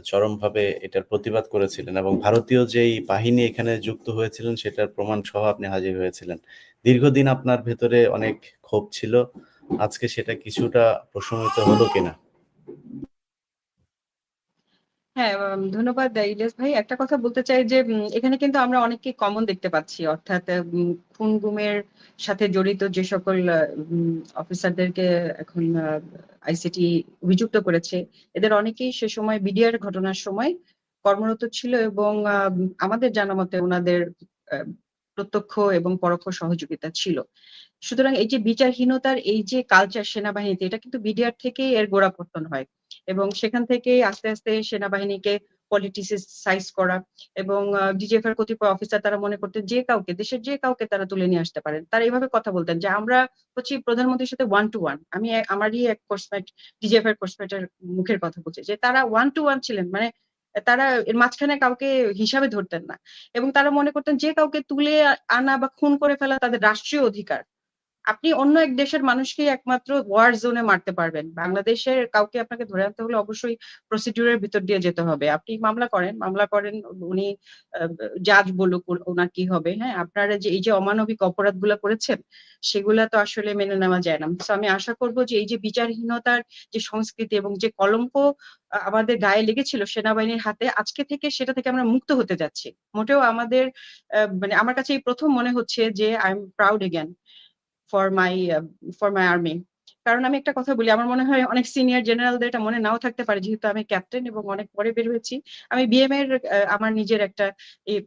চরমভাবে এটার প্রতিবাদ করেছিলেন, এবং ভারতীয় যেই বাহিনী এখানে যুক্ত হয়েছিলেন সেটার প্রমাণ সহ আপনি হাজির হয়েছিলেন। দীর্ঘদিন আপনার ভেতরে অনেক ক্ষোভ ছিল, আজকে সেটা কিছুটা প্রশমিত হলো কিনা? হ্যাঁ, ধন্যবাদ ইলিয়াস ভাই। একটা কথা বলতে চাই যে এখানে কিন্তু আমরা অনেককে কমন দেখতে পাচ্ছি, অর্থাৎ খুন গুমের সাথে জড়িত যে সকল অফিসারদেরকে এখন আইসিটি অভিযুক্ত করেছে, এদের অনেকেই সে সময় বিডিআর ঘটনার সময় কর্মরত ছিল, এবং আমাদের জানা মতে ওনাদের প্রত্যক্ষ এবং পরোক্ষ সহযোগিতা ছিল। সুতরাং এই যে বিচারহীনতার এই যে কালচার সেনাবাহিনীতে, এটা কিন্তু বিডিআর থেকেই এর গোড়াপত্তন হয়, এবং সেখান থেকে আস্তে আস্তে সেনাবাহিনীকে পলিটিসাইজ করা, এবং ডিজিএফ এর কতিপয় অফিসার তারা মনে করতেন যে কাউকে, দেশের যে কাউকে তারা তুলে নিয়ে আসতে পারেন। তারা এইভাবে কথা বলতেন যে আমরা হচ্ছি প্রধানমন্ত্রীর সাথে 1-to-1। আমি আমারই এক কোর্সমেট, ডিজিএফ এর কোর্সমেটের মুখের কথা বলছি যে তারা 1-to-1 ছিলেন, মানে তারা এর মাঝখানে কাউকে হিসাবে ধরতেন না, এবং তারা মনে করতেন যে কাউকে তুলে আনা বা খুন করে ফেলা তাদের রাষ্ট্রীয় অধিকার। আপনি অন্য এক দেশের মানুষকেই একমাত্র ওয়ার জোনে মারতে পারবেন। বাংলাদেশের কাউকে আপনাকে ধরে আনতে হলে অবশ্যই প্রসিডিউরের ভিতর দিয়ে যেতে হবে। আপনি মামলা করেন, উনি জাজ বলুক ওনার কি হবে, হ্যাঁ? আপনারা যে এই যে অমানবিক অপরাধগুলো করেছেন সেগুলা তো আসলে মেনে নেওয়া যায় না। তো আমি আশা করব যে এই যে বিচারহীনতার যে সংস্কৃতি এবং যে কলঙ্ক আমাদের গায়ে লেগেছিল সেনাবাহিনীর হাতে, আজকে থেকে সেটা থেকে আমরা মুক্ত হতে যাচ্ছি। মোটেও আমাদের মানে আমার কাছে এই প্রথম মনে হচ্ছে যে I am proud again for my army. কারণ আমি একটা কথা বলি, আমার মনে হয় অনেক সিনিয়র জেনারেলদের এটা মনে নাও থাকতে পারে, যেহেতু আমি ক্যাপ্টেন এবং অনেক পরে বের হয়েছি। আমি বিএম এর আমার নিজের একটা এই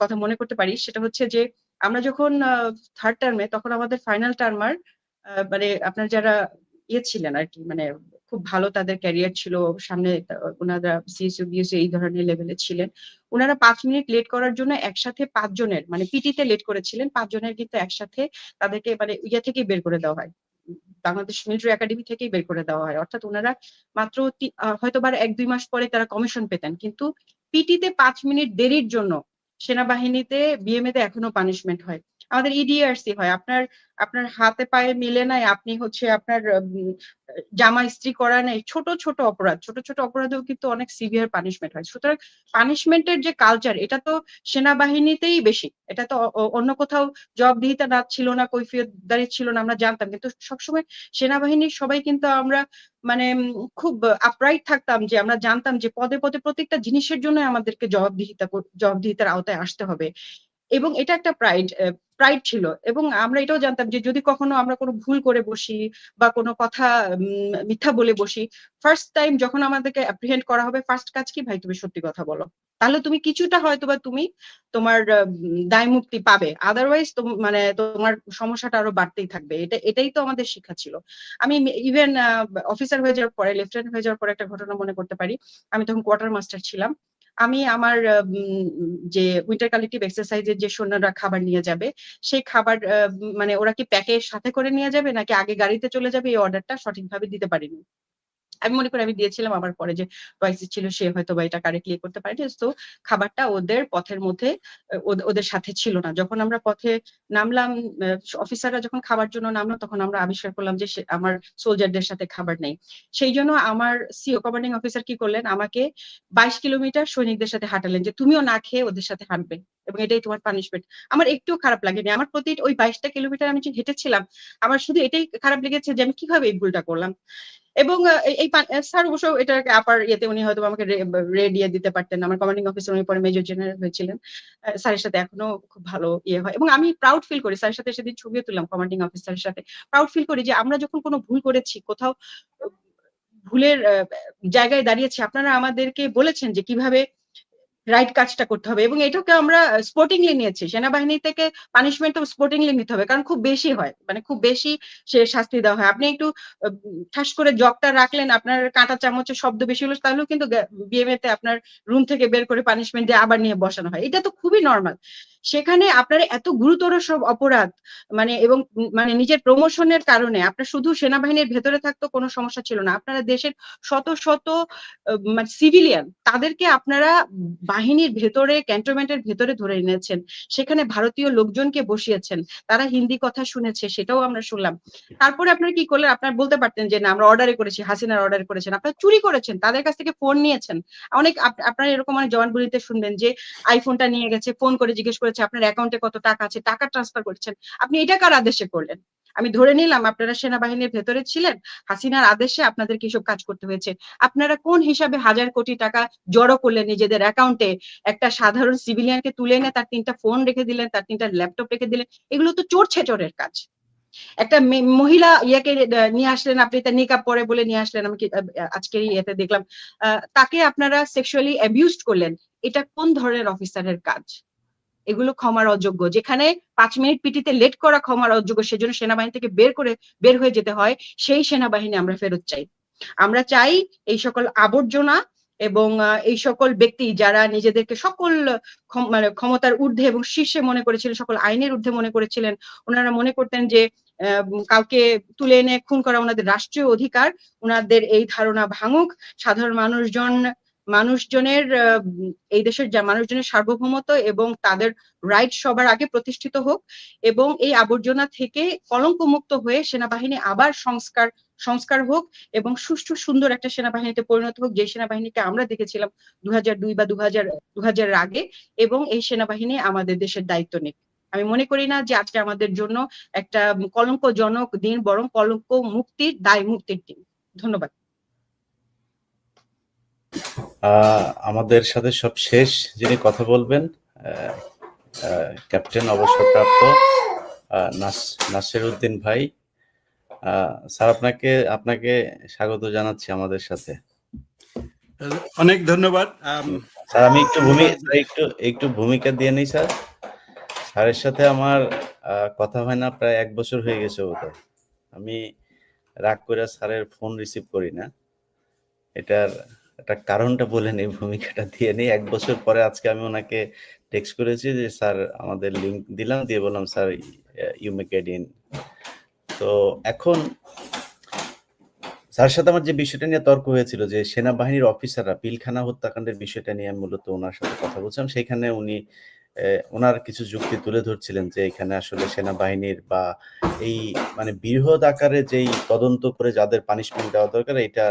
কথা মনে করতে পারি, সেটা হচ্ছে যে আমরা যখন থার্ড টার্মে, তখন আমাদের ফাইনাল টার্মার মানে আপনার যারা ছিলেন আর কি, মানে খুব ভালো তাদের ক্যারিয়ার ছিল সামনে, ওনারা সিএসইউ বিএসইউ এই ধরনের লেভেলে ছিলেন। ওনারা 5 মিনিট লেট করার জন্য একসাথে 5 জনের, মানে পিটিতে লেট করেছিলেন 5 জনের, কিন্তু একসাথে তাদেরকে মানে ইয়ে থেকেই বের করে দেওয়া হয়, বাংলাদেশ মিলিটারি একাডেমি থেকেই বের করে দেওয়া হয়। অর্থাৎ ওনারা মাত্র হয়তোবা 1-2 মাস পরে তারা কমিশন পেতেন, কিন্তু পিটিতে 5 মিনিট দেরির জন্য সেনাবাহিনীতে বিএমএ তে এখনো পানিশমেন্ট হয়। আমাদের ইডিআরসি হয়, আপনার আপনার হাতে পায়ে মিলে নাই, আপনি হচ্ছে আপনার জামা ইস্ত্রি করা নেই, ছোট ছোট অপরাধেও কিন্তু অনেক সিভিয়ার পানিশমেন্ট হয়। সুতরাং পানিশমেন্টের যে কালচার, এটা তো সেনাবাহিনীতেই বেশি, এটা তো অন্য কোথাও জবাবদিহিতা না ছিল না, কৈফিয়তদারি ছিল না, আমরা জানতাম, কিন্তু সবসময় সেনাবাহিনীর সবাই কিন্তু আমরা মানে খুব আপরাইট থাকতাম, যে আমরা জানতাম যে পদে পদে প্রত্যেকটা জিনিসের জন্য আমাদেরকে জবাবদিহিতার আওতায় আসতে হবে, এবং এটা একটা প্রাইড ছিল। এবং আমরা এটাও জানতাম যে যদি কখনো আমরা কোনো ভুল করে বসি বা কোনো কথা মিথ্যা বলে বসি, ফার্স্ট টাইম যখন আমাদেরকে অ্যাপ্রিহেন্ড করা হবে, ফার্স্ট কাজ কি, ভাই তুমি সত্যি কথা বলো, তাহলে তুমি কিছুটা হয়তোবা তুমি তোমার দায় মুক্তি পাবে, আদারওয়াইজ মানে তোমার সমস্যাটা আরো বাড়তেই থাকবে। এটাই তো আমাদের শিক্ষা ছিল। আমি ইভেন অফিসার হয়ে যাওয়ার পরে, লেফটেন্যান্ট হয়ে যাওয়ার পরে একটা ঘটনা মনে করতে পারি। আমি তখন কোয়ার্টার মাস্টার ছিলাম। আমি আমার যে উইন্টার কালেক্টিভ এক্সারসাইজের যে সৈন্যরা খাবার নিয়ে যাবে, সেই খাবার মানে ওরা কি প্যাকের সাথে করে নিয়ে যাবে নাকি আগে গাড়িতে চলে যাবে, এই অর্ডারটা সঠিকভাবে দিতে পারিনি। আমি মনে করি আমি দিয়েছিলাম, আমার পরে যে ওয়াইসি ছিল সে হয়তো বা এটা কারেক্টলি করতে পারেনি। তো খাবারটা ওদের পথের মধ্যে ওদের সাথে ছিল না। যখন আমরা পথে নামলাম, অফিসাররা যখন খাবার জন্য নামলো, তখন আমরা আবিষ্কার করলাম যে আমার সোলজারদের সাথে খাবার নেই। সেই জন্য আমার সিও কমান্ডিং অফিসার কি করলেন, আমাকে 22 কিলোমিটার সৈনিকদের সাথে হাঁটালেন, যে তুমিও না খেয়ে ওদের সাথে হাঁটবে এবং এটাই তোমার পানিশমেন্ট। আমার একটুও খারাপ লাগেনি। আমার প্রতি ওই 22টা কিলোমিটার আমি যে হেঁটেছিলাম, আমার শুধু এটাই খারাপ লেগেছে যে আমি কিভাবে এই ভুলটা করলাম। এবং এই স্যার অবশ্য এটাকে আপার ইয়েতে উনি হয়তো আমাকে রে দিয়ে দিতে পারতেন। আমার কমান্ডিং অফিসার, উনি পরে মেজর জেনারেল হয়েছিলেন। স্যারের সাথে এখনো খুব ভালো ইয়ে হয় এবং আমি প্রাউড ফিল করি, স্যারের সাথে সেদিন ছবিও তুললাম কমান্ডিং অফিসারের সাথে। প্রাউড ফিল করি যে আমরা যখন কোনো ভুল করেছি, কোথাও ভুলের জায়গায় দাঁড়িয়েছি, আপনারা আমাদেরকে বলেছেন যে কিভাবে রাইট কাজটা করতে হবে, এবং এটাকে আমরা স্পোর্টিংলি নিয়েছি। সেনাবাহিনী থেকে পানিশমেন্ট তো স্পোর্টিংলি নিতে হবে, কারণ খুব বেশি হয়, মানে খুব বেশি সে শাস্তি দেওয়া হয়। আপনি একটু ঠাস করে জগটা রাখলেন, আপনার কাঁটা চামচের শব্দ বেশি হলো, তাহলেও কিন্তু বিএমএ তে আপনার রুম থেকে বের করে পানিশমেন্ট দিয়ে আবার নিয়ে বসানো হয়। এটা তো খুবই নর্মাল। সেখানে আপনার এত গুরুতর সব অপরাধ, মানে এবং মানে নিজের প্রমোশনের কারণে আপনার শুধু সেনাবাহিনীর ভেতরে থাকতো কোনো সমস্যা ছিল না, আপনারা দেশের শত শত মানে সিভিলিয়ান, তাদেরকে আপনারা বাহিনীর ভেতরে, ক্যান্টনমেন্টের ভেতরে ধরে এনেছেন, সেখানে ভারতীয় লোকজনকে বসিয়েছেন, তারা হিন্দি কথা শুনেছে, সেটাও আমরা শুনলাম। তারপরে আপনারা কি করলেন, আপনারা বলতে পারতেন যে না আমরা অর্ডারে করেছি, হাসিনার অর্ডার করেছেন, আপনারা চুরি করেছেন, তাদের কাছ থেকে ফোন নিয়েছেন। অনেক আপনারা এরকম অনেক জবানবন্দিতে শুনবেন যে আইফোনটা নিয়ে গেছে, ফোন করে জিজ্ঞেস করেছে আপনার অ্যাকাউন্টে কত টাকা আছে, টাকা ট্রান্সফার করছেন। আপনি এটা কার আদেশে করলেন? আমি ধরে নিলাম আপনারা সেনাবাহিনীর ভেতরে ছিলেন, হাসিনার আদেশে আপনাদেরকে এসব কাজ করতে হয়েছে। আপনারা কোন হিসাবে 1000 কোটি টাকা জড়ো করলেন নিজেদের অ্যাকাউন্টে? একটা সাধারণ সিভিলিয়ানকে তুলে এনে তার 3টা ফোন রেখে দিলেন, তার 3টা ল্যাপটপ রেখে দিলেন। এগুলো তো চোর ছেচরের কাজ। একটা মহিলা ইয়াকে নিয়ে আসলেন, আপনি তার নিকাব পরে বলে নিয়ে আসলেন, আমি আজকের ইয়েতে দেখলাম, তাকে আপনারা সেক্সুয়ালি অ্যাবিউজড করলেন। এটা কোন ধরনের অফিসারের কাজ? এগুলো ক্ষমার অযোগ্য। যেখানে 5 মিনিট পিটিতে লেট করা ক্ষমার অযোগ্য, সেজন্য সেনাবাহিনী থেকে বের হয়ে যেতে হয়, সেই সেনাবাহিনী আমরা ফেরত চাই। আমরা চাই এই সকল আবর্জনা এবং এই সকল ব্যক্তি যারা নিজেদেরকে সকল মানে ক্ষমতার ঊর্ধ্বে এবং শীর্ষে মনে করেছিলেন, সকল আইনের ঊর্ধ্বে মনে করেছিলেন, ওনারা মনে করতেন যে কাউকে তুলে এনে খুন করা ওনাদের রাষ্ট্রীয় অধিকার, ওনাদের এই ধারণা ভাঙুক, সাধারণ মানুষজন মানুষজনের এই দেশের মানুষজনের সার্বভৌমত্ব এবং তাদের রাইট সবার আগে প্রতিষ্ঠিত হোক, এবং এই আবর্জনা থেকে কলঙ্কমুক্ত হয়ে সেনাবাহিনী আবার সংস্কার হোক এবং সুষ্ঠু সুন্দর একটা সেনাবাহিনীতে পরিণত হোক, যে সেনাবাহিনীকে আমরা দেখেছিলাম 2002 বা 2000 আগে, এবং এই সেনাবাহিনী আমাদের দেশের দায়িত্ব নিক। আমি মনে করি না যে আজকে আমাদের জন্য একটা কলঙ্কজনক দিন, বরং কলঙ্ক মুক্তির, দায় মুক্তির দিন। ধন্যবাদ। আমাদের সাথে সব শেষ যিনি কথা বলবেন, ক্যাপ্টেন অবসরপ্রাপ্ত নাসির উদ্দিন ভাই। স্যার, আপনাকে স্বাগত জানাচ্ছি আমাদের সাথে। অনেক ধন্যবাদ স্যার। আমি একটু ভূমিকা দিয়ে নিই স্যার। স্যারের সাথে আমার কথা হয় না প্রায় 1 বছর হয়ে গেছে বোধহয়। আমি রাগ করে স্যারের ফোন রিসিভ করি না, এটার একটা কারণটা বলে নেই, ভূমিকাটা দিয়ে নেই। 1 বছর পরে আজকে আমি ওনাকে টেক্সট করেছি যে স্যার আমাদের লিঙ্ক দিলাম, দিয়ে বললাম sir you may get in. তো এখন স্যারের সাথে আমার যে বিষয়টা নিয়ে তর্ক হয়েছিল, যে সেনাবাহিনীর অফিসাররা পিলখানা হত্যাকাণ্ডের বিষয়টা নিয়ে আমি মূলত ওনার সাথে কথা বলছিলাম, সেখানে উনি ওনার কিছু যুক্তি তুলে ধরছিলেন যে এখানে আসলে সেনাবাহিনীর বা এই মানে বৃহৎ আকারে যেই তদন্ত করে যাদের পানিশমেন্ট দেওয়া দরকার এটা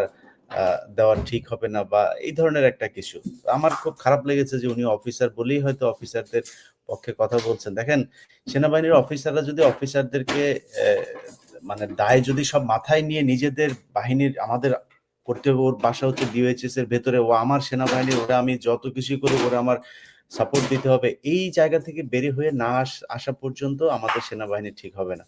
দেওয়া ঠিক হবে না, বা এই ধরনের একটা কিছু। আমার খুব খারাপ লেগেছে যে উনি অফিসার বলেই হয়তো অফিসারদের পক্ষে কথা বলছেন। দেখেন, সেনাবাহিনীর অফিসাররা যদি অফিসারদেরকে মানে দায় যদি সব মাথায় নিয়ে নিজেদের বাহিনীর, আমাদের করতে হবে, ওর বাসা হচ্ছে ডিওএইচএস এর ভেতরে, ও আমার সেনাবাহিনী, ওরা আমি যত কিছু করি ওরা আমার সাপোর্ট দিতে হবে, এই জায়গা থেকে বেরিয়ে হয়ে না আসা পর্যন্ত আমাদের সেনাবাহিনী ঠিক হবে না।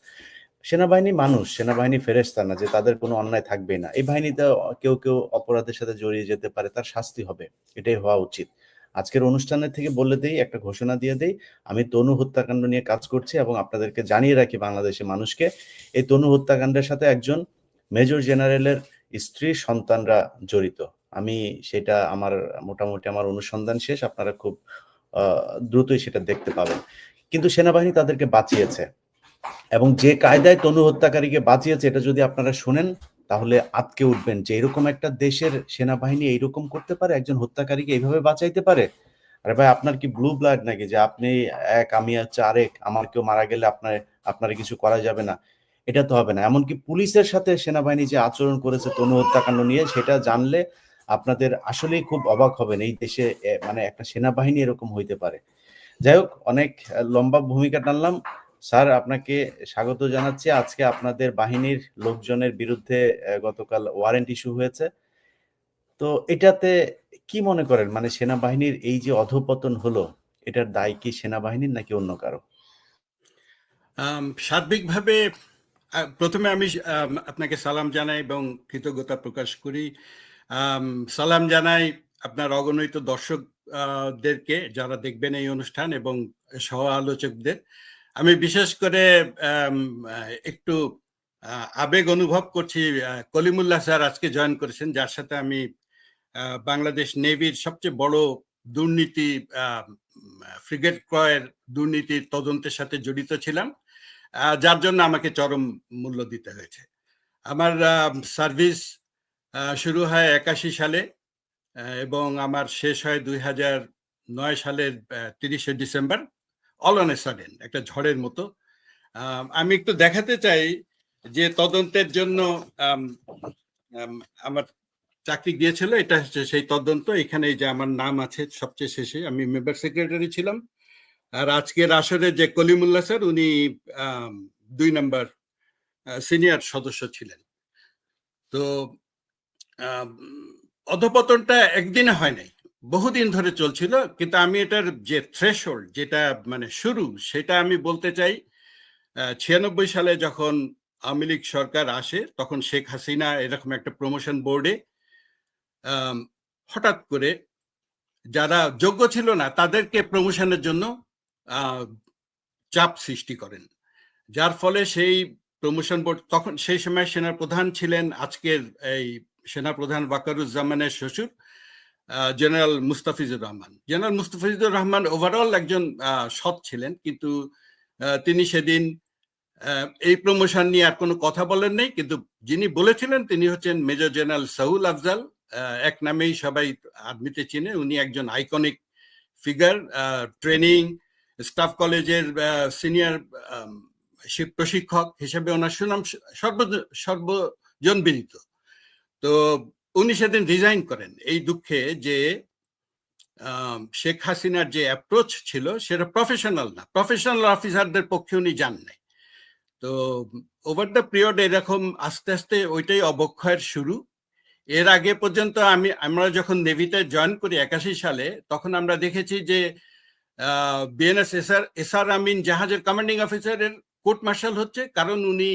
সেনাবাহিনী মানুষ, সেনাবাহিনী ফেরেশতা না যে তাদের কোনো অন্যায় থাকবে না। এই বাহিনীতে কেউ অপরাধের সাথে জড়িয়ে যেতে পারে, তার শাস্তি হবে, এটাই হওয়া উচিত। আজকের অনুষ্ঠানের থেকে বলে দেই, একটা ঘোষণা দিয়ে দেই, আমি তনু হত্যাকাণ্ড নিয়ে কাজ করছি এবং আপনাদেরকে জানিয়ে রাখি বাংলাদেশের মানুষকে, এই তনু হত্যাকাণ্ডের সাথে একজন মেজর জেনারেলের স্ত্রী, সন্তানরা জড়িত। আমি সেটা মোটামুটি আমার অনুসন্ধান শেষ, আপনারা খুব দ্রুতই সেটা দেখতে পাবেন। কিন্তু সেনাবাহিনী তাদেরকে বাঁচিয়েছে, এবং যে কায়দায় তনু হত্যাকারীকে বাঁচিয়েছে এটা যদি আপনারা শুনেন তাহলে আটকে উঠবেন যে এরকম একটা দেশের সেনাবাহিনী এইরকম করতে পারে, একজন হত্যাকারীকে এইভাবে বাঁচাইতে পারে। আরে ভাই, আপনার কি ব্লু ব্লাড নাকি যে আপনি এক, আমি হচ্ছে আরেক, আমার কেউ মারা গেলে আপনার কিছু করা যাবে না? এটা তো হবে না। এমনকি পুলিশের সাথে সেনাবাহিনী যে আচরণ করেছে তনু হত্যাকাণ্ড নিয়ে, সেটা জানলে আপনাদের আসলেই খুব অবাক হবেন, এই দেশে মানে একটা সেনাবাহিনী এরকম হইতে পারে। যাই হোক, অনেক লম্বা ভূমিকা টানলাম। স্যার, আপনাকে স্বাগত জানাচ্ছি। আজকে আপনাদের বাহিনীর লোকজনের বিরুদ্ধে গতকাল ওয়ারেন্ট ইস্যু হয়েছে, তো এটাতে কি মনে করেন, মানে সেনাবাহিনীর এই যে অধঃপতন হলো, এটার দায় কি সেনাবাহিনীর নাকি অন্য কারো? সার্বিকভাবে প্রথমে আমি আপনাকে সালাম জানাই এবং কৃতজ্ঞতা প্রকাশ করি। সালাম জানাই আপনার অগণিত দর্শকদেরকে যারা দেখবেন এই অনুষ্ঠান, এবং সহ আলোচকদের। আমি বিশেষ করে একটু আবেগ অনুভব করছি, কলিমুল্লাহ স্যার আজকে জয়েন করেছেন, যার সাথে আমি বাংলাদেশ নেভির সবচেয়ে বড় দুর্নীতি, ফ্রিগেট ক্রয়ের দুর্নীতির তদন্তের সাথে জড়িত ছিলাম, যার জন্য আমাকে চরম মূল্য দিতে হয়েছে। আমার সার্ভিস শুরু হয় 81 সালে এবং আমার শেষ হয় 2009 সালের 30শে December, all on a sudden, একটা ঝড়ের মতো। আমি একটু দেখাতে চাই যে তদন্তের জন্য আমার চাকরি গিয়েছিল, এটা হচ্ছে সেই তদন্ত। এখানে যে আমার নাম আছে সবচেয়ে শেষে, আমি মেম্বার সেক্রেটারি ছিলাম। আর আজকের আসরে যে কলিমুল্লাহ স্যার, উনি 2 নম্বর সিনিয়র সদস্য ছিলেন। তো অধঃপতনটা একদিনে হয় নাই, বহুদিন ধরে চলছিল। কিন্তু আমি এটার যে থ্রেশহোল্ড, যেটা মানে শুরু, সেটা আমি বলতে চাই 96 সালে যখন আওয়ামী লীগ সরকার আসে, তখন শেখ হাসিনা এরকম একটা প্রমোশন বোর্ডে হঠাৎ করে যারা যোগ্য ছিল না তাদেরকে প্রমোশনের জন্য চাপ সৃষ্টি করেন, যার ফলে সেই প্রমোশন বোর্ড, তখন সেই সময় সেনাপ্রধান ছিলেন আজকের এই সেনাপ্রধান ওয়াকারুজ্জামানের শ্বশুর general Mustafizur Rahman. General Mustafizur Rahman overall একজন সৎ ছিলেন, কিন্তু তিনি সেদিন এই প্রমোশন নিয়ে আর কোনো কথা বলেন নাই। কিন্তু যিনি বলেছিলেন তিনি হচ্ছেন মেজর জেনারেল সাহুল আফজাল, এক নামেই সবাই আর্মিতে চেনে। উনি একজন আইকনিক ফিগার, ট্রেনিং স্টাফ কলেজের সিনিয়র প্রশিক্ষক হিসেবে ওনার সুনাম সর্বজন বিদিত। তো উনি সেদিন রিজাইন করেন এই দুঃখে যে শেখ হাসিনার যে অ্যাপ্রোচ ছিল সেটা প্রফেশনাল না, প্রফেশনাল অফিসারদের পক্ষে উনি যান নাই। তো ওভার দ্য পিরিয়ড এরকম আস্তে আস্তে ওইটাই অবক্ষয়ের শুরু। এর আগে পর্যন্ত আমরা যখন নেভিতে জয়েন করি 81 সালে, তখন আমরা দেখেছি যে বিএনএস এসআর আমিন জাহাজের কমান্ডিং অফিসারের কোর্ট মার্শাল হচ্ছে কারণ উনি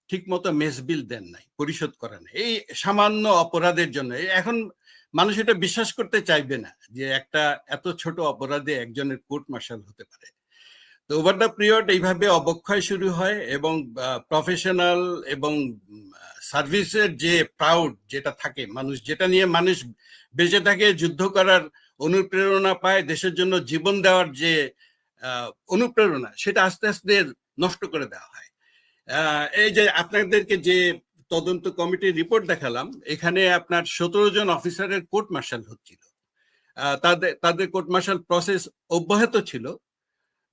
ঠিক মতো মেস বিল দেন নাই, পরিশোধ করেন এই সামান্য অপরাধের জন্য। এখন মানুষ এটা বিশ্বাস করতে চাইবে না যে একটা এত ছোট অপরাধে একজনের কোর্ট মার্শাল হতে পারে। তো ওভার দ্য পিরিয়ড এইভাবে অবক্ষয় শুরু হয় এবং প্রফেশনাল এবং সার্ভিসের যে প্রাউড যেটা থাকে, যেটা নিয়ে মানুষ বেঁচে থাকে, যুদ্ধ করার অনুপ্রেরণা পায়, দেশের জন্য জীবন দেওয়ার যে অনুপ্রেরণা, সেটা আস্তে আস্তে নষ্ট করে দেওয়া হয়। এই যে আপনাদেরকে যে তদন্ত কমিটির রিপোর্ট দেখালাম, এখানে আপনার 17 জন অফিসারের কোর্ট মার্শাল হচ্ছিল। তাদের কোর্ট মার্শাল প্রসেস অব্যাহত ছিল।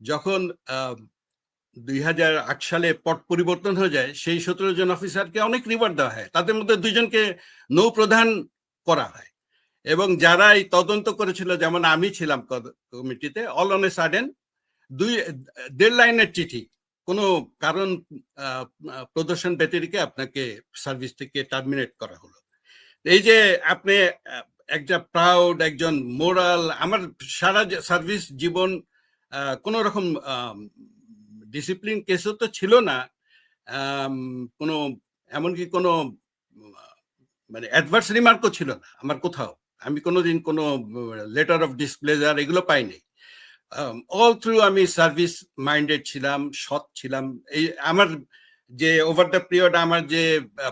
যখন 2008 সালে পট পরিবর্তন হয়ে যায়, সেই 17 জন অফিসারকে অনেক রিওয়ার্ড দেওয়া হয়, তাদের মধ্যে 2 জনকে নৌপ্রধান করা হয়। এবং যারা এই তদন্ত করেছিল, যেমন আমি ছিলাম কমিটিতে, অল অন এ সাডেন 1.5 লাইনের চিঠি, কোনো কারণ প্রদর্শন ব্যতিরেকে আপনাকে সার্ভিস থেকে টার্মিনেট করা হলো। এই যে আপনি একটা প্রাউড, একজন মোরাল, আমার সারা সার্ভিস জীবন কোনো রকম ডিসিপ্লিন কেসও তো ছিল না, কোনো এমনকি কোনো মানে অ্যাডভার্স রিমার্কও ছিল না আমার কোথাও। আমি কোনোদিন কোনো লেটার অফ ডিসপ্লেজার এগুলো পাইনি। অল থ্রু আমি সার্ভিস মাইন্ডেড ছিলাম, সৎ ছিলাম। এই আমার যে ওভার দ্য পিরিয়ড আমার যে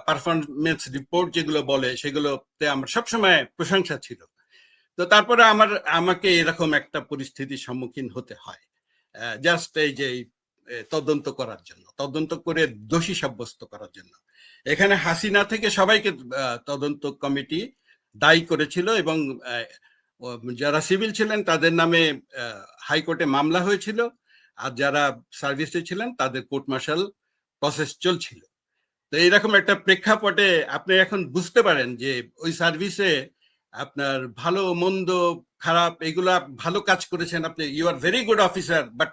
পারফরমেন্স রিপোর্ট যেগুলো বলে, সেগুলোতে আমার সবসময় প্রশংসা ছিল। তো তারপরে আমাকে এরকম একটা পরিস্থিতির সম্মুখীন হতে হয় জাস্ট এই যে তদন্ত করার জন্য, তদন্ত করে দোষী সাব্যস্ত করার জন্য। এখানে হাসিনা থেকে সবাইকে তদন্ত কমিটি দায়ী করেছিল এবং যারা সিভিল ছিলেন তাদের নামে হাইকোর্টে মামলা হয়েছিল, আর যারা সার্ভিসে ছিলেন তাদের কোর্ট মার্শাল প্রসেস চলছিল। তো এইরকম একটা প্রেক্ষাপটে আপনি এখন বুঝতে পারেন যে ওই সার্ভিসে আপনার ভালো মন্দ খারাপ এগুলা, ভালো কাজ করেছেন আপনি, you are very good officer, but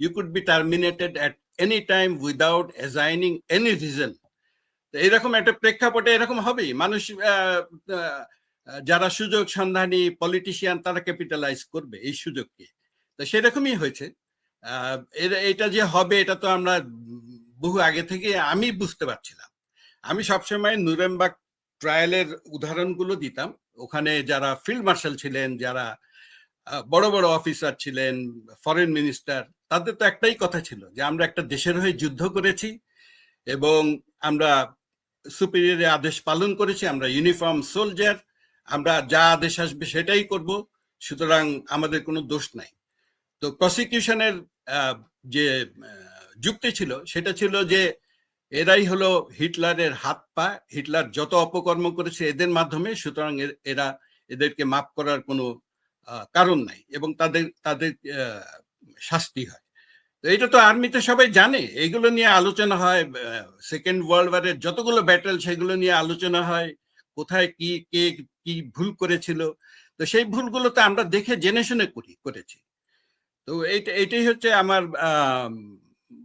you could be terminated at any time without assigning any reason. এইরকম একটা প্রেক্ষাপটে এরকম হবেই। মানুষ যারা সুযোগ সন্ধানী পলিটিশিয়ান, তারা ক্যাপিটালাইজ করবে এই সুযোগকে। তো সেরকমই হয়েছে। এটা যে হবে এটা তো আমরা বহু আগে থেকে আমি বুঝতে পারছিলাম। আমি সবসময় নুরেমবার্গ ট্রায়ালের উদাহরণগুলো দিতাম। ওখানে যারা ফিল্ড মার্শাল ছিলেন, যারা বড় বড় অফিসার ছিলেন, ফরেন মিনিস্টার, তাদের তো একটাই কথা ছিল যে আমরা একটা দেশের হয়ে যুদ্ধ করেছি এবং আমরা সুপিরিয়রের আদেশ পালন করেছি, আমরা ইউনিফর্ম সোলজার, আমরা যা আদেশ আসবে সেটাই করব, সুতরাং আমাদের কোনো দোষ নাই। তো প্রসিকিউশনের যে যুক্তি ছিল সেটা ছিল যে এরাই হলো হিটলারের হাত পা, হিটলার যত অপকর্ম করেছে এদের মাধ্যমে, সুতরাং এদেরকে মাফ করার কোনো কারণ নাই এবং তাদের শাস্তি হয়। তো এটা তো আর্মিতে সবাই জানে, এইগুলো নিয়ে আলোচনা হয়। সেকেন্ড ওয়ার্ল্ড ওয়ারের যতগুলো ব্যাটেল সেগুলো নিয়ে আলোচনা হয়, কোথায় কি কে কি ভুল করেছিল। তো সেই ভুলগুলো তো আমরা দেখে জেনে শুনে করেছি। তো এইটাই হচ্ছে আমার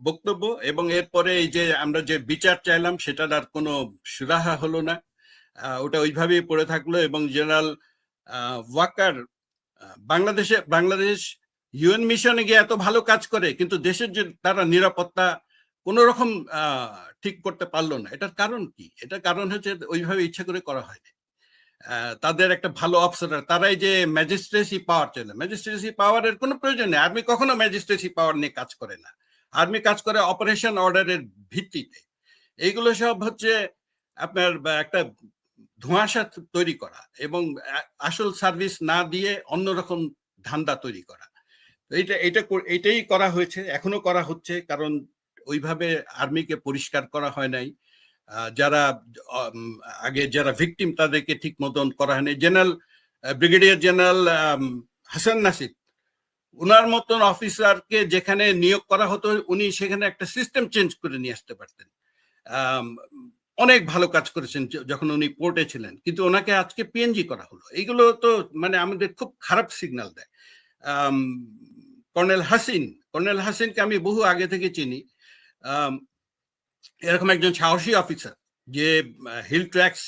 বক্তব্য। এবং এরপরে এই যে আমরা যে বিচার চাইলাম সেটার আর কোনো সুরাহা হলো না, ওটা ওইভাবেই পড়ে থাকলো। এবং জেনারেল ওয়াকার বাংলাদেশ ইউএন মিশনে গিয়ে এত ভালো কাজ করে, কিন্তু দেশের যে তারা নিরাপত্তা কোন রকম ঠিক করতে পারলো না। এটার কারণ কি? এটার কারণ হচ্ছে ওইভাবে ইচ্ছা করে করা হয়নি। তাদের একটা ভালো অফিসার, তারাই যে ম্যাজিস্ট্রেসি পাওয়ার চাইল, ম্যাজিস্ট্রেসি পাওয়ারের কোনো প্রয়োজন নেই। আর্মি কখনো ম্যাজিস্ট্রেসি পাওয়ার নিয়ে কাজ করে না। আর্মি কাজ করে অপারেশন অর্ডারের ভিত্তিতে। এইগুলো সব হচ্ছে আপনার একটা ধোঁয়াশা তৈরি করা এবং আসল সার্ভিস না দিয়ে অন্যরকম ধান্দা তৈরি করা। এইটাই করা হয়েছে, এখনো করা হচ্ছে, কারণ ওইভাবে আর্মিকে পরিষ্কার করা হয় নাই। যারা আগে যারা ভিকটিম তাদেরকে ঠিক মতন করা হয়নি। General brigadier general Hasan Nasir, উনার মতন অফিসারকে যেখানে নিয়োগ করা হতো উনি সেখানে একটা সিস্টেম চেঞ্জ করে নিয়ে আসতে পারতেন। অনেক ভালো কাজ করেছেন যখন উনি পোর্টে ছিলেন, কিন্তু ওনাকে আজকে পিএনজি করা হলো। এইগুলো তো মানে আমাদের খুব খারাপ সিগন্যাল দেয়। কর্নেল হাসিনকে আমি বহু আগে থেকে চিনি। এরকম একজন সাহসী অফিসার যে হিল ট্র্যাক্স